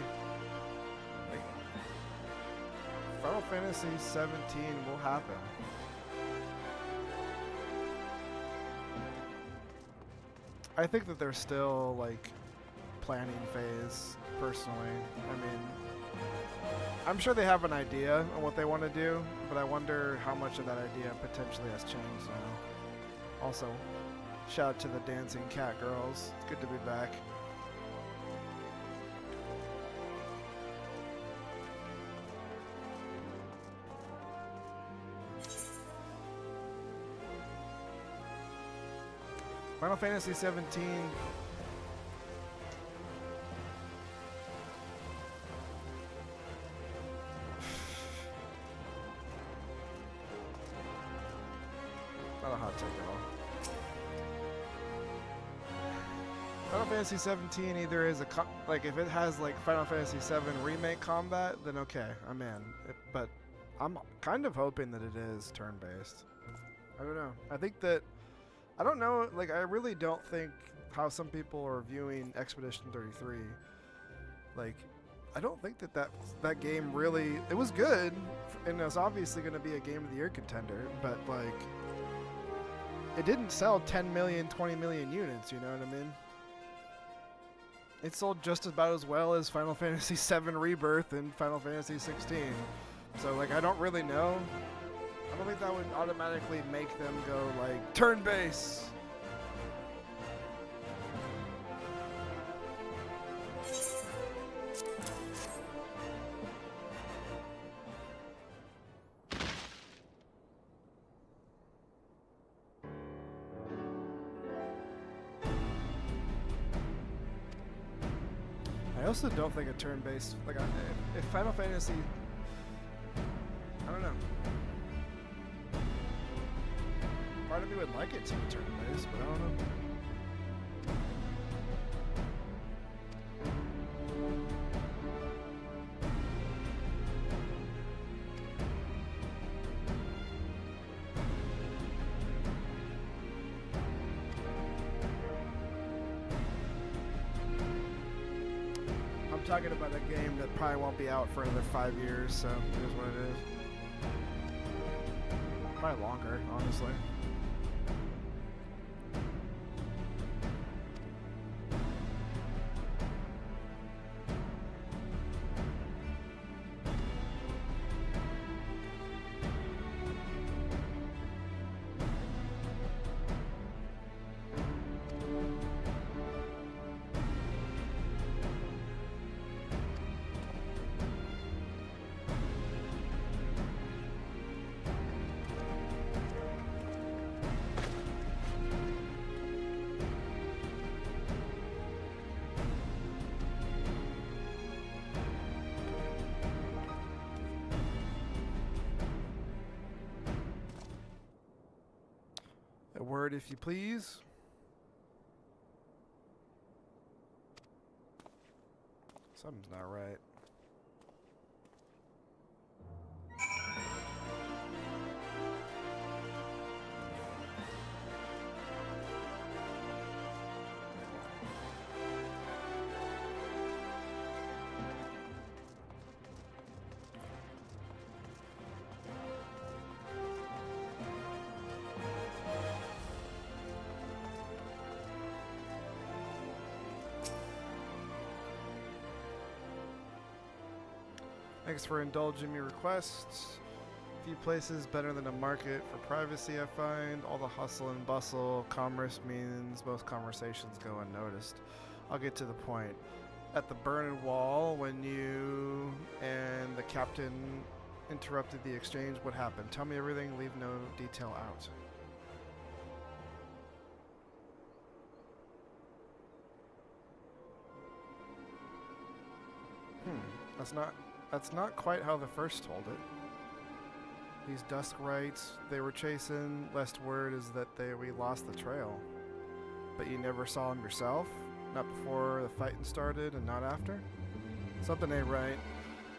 like Final Fantasy 17 will happen. I think that they're still like planning phase. Personally, I mean, I'm sure they have an idea on what they want to do, but I wonder how much of that idea potentially has changed now. Also, shout out to the dancing cat girls. It's good to be back. Final Fantasy 17. Not a hot take at all. Final Fantasy 17 either is a like if it has like Final Fantasy 7 remake combat, then okay, I'm in. But I'm kind of hoping that it is turn-based. I don't know. I think that I don't know. Like I really don't think how some people are viewing Expedition 33. Like I don't think that game really. It was good, and it was obviously going to be a Game of the Year contender, but like. It didn't sell 10 million, 20 million units, you know what I mean? It sold just about as well as Final Fantasy VII Rebirth and Final Fantasy 16. So, like, I don't really know. I don't think that would automatically make them go, like, turn-based. I also don't think a turn-based, like, if Final Fantasy, I don't know. Part of me would like it to be turn-based, but I don't know. I'm talking about a game that probably won't be out for another 5 years, so it is what it is. Probably longer, honestly. A word, if you please. Something's not right. Thanks for indulging me requests. Few places better than a market for privacy, I find. All the hustle and bustle, commerce means most conversations go unnoticed. I'll get to the point. At the Burning Wall, when you and the captain interrupted the exchange, what happened? Tell me everything, leave no detail out. That's not quite how the first told it. These dusk rites they were chasing, last word is that we lost the trail. But you never saw them yourself? Not before the fighting started and not after? Something ain't right.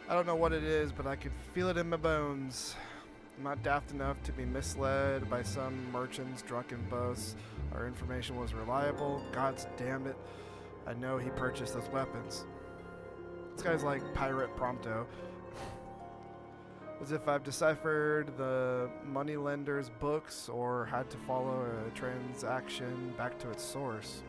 I don't know what it is, but I can feel it in my bones. I'm not daft enough to be misled by some merchant's drunken boasts. Our information was reliable. God's damn it. I know he purchased those weapons. This guy's like Pirate Prompto. As if I've deciphered the moneylender's books or had to follow a transaction back to its source.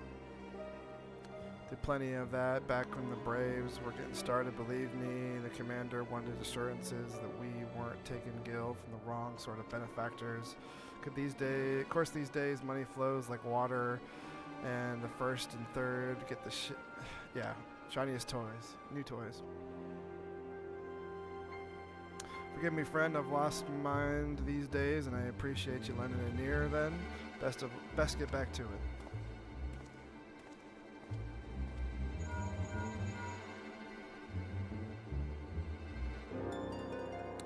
Did plenty of that back when the Braves were getting started, believe me. The commander wanted assurances that we weren't taking Gil from the wrong sort of benefactors. Of course these days money flows like water, and the first and third get the shit. Yeah, shiniest toys, new toys. Forgive me, friend, I've lost my mind these days, and I appreciate you lending an ear then. Best get back to it.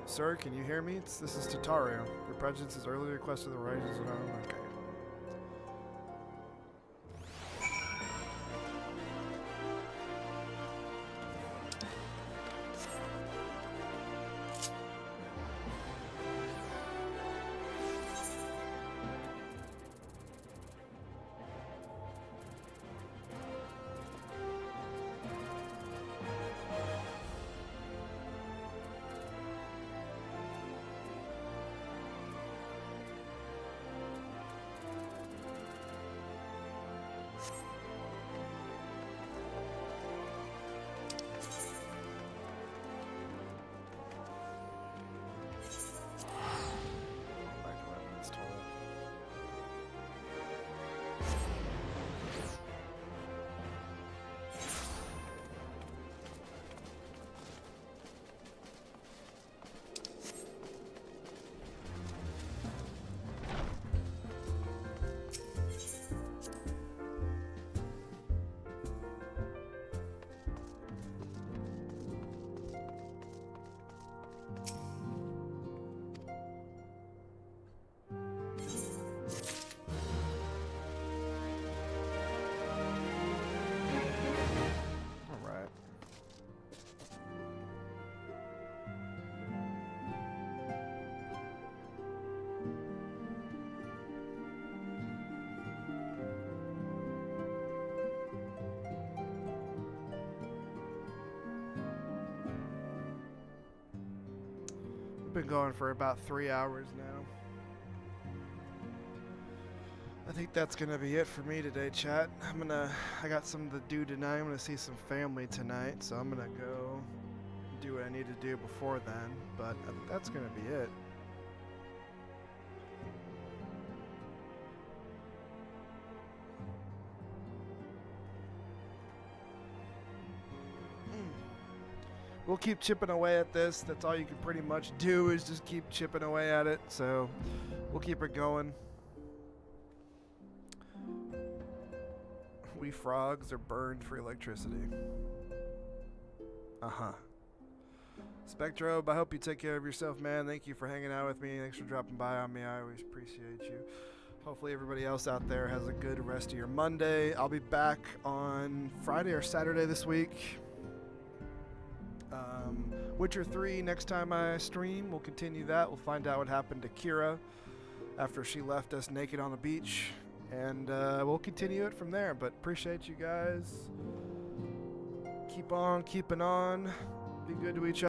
Sir, can you hear me? This is Tatario. Your presence is early requested the rises of okay. Been going for about 3 hours now. I think that's gonna be it for me today, chat. I got something to do tonight. I'm gonna see some family tonight, so I'm gonna go do what I need to do before then, but I think that's gonna be it. We'll keep chipping away at this. That's all you can pretty much do is just keep chipping away at it. So we'll keep it going. We frogs are burned for electricity. Uh-huh. Spectrobe, I hope you take care of yourself, man. Thank you for hanging out with me. Thanks for dropping by on me. I always appreciate you. Hopefully everybody else out there has a good rest of your Monday. I'll be back on Friday or Saturday this week. Witcher 3 next time I stream. We'll continue that. We'll find out what happened to Kira after she left us naked on the beach. And we'll continue it from there. But appreciate you guys. Keep on keeping on. Be good to each other.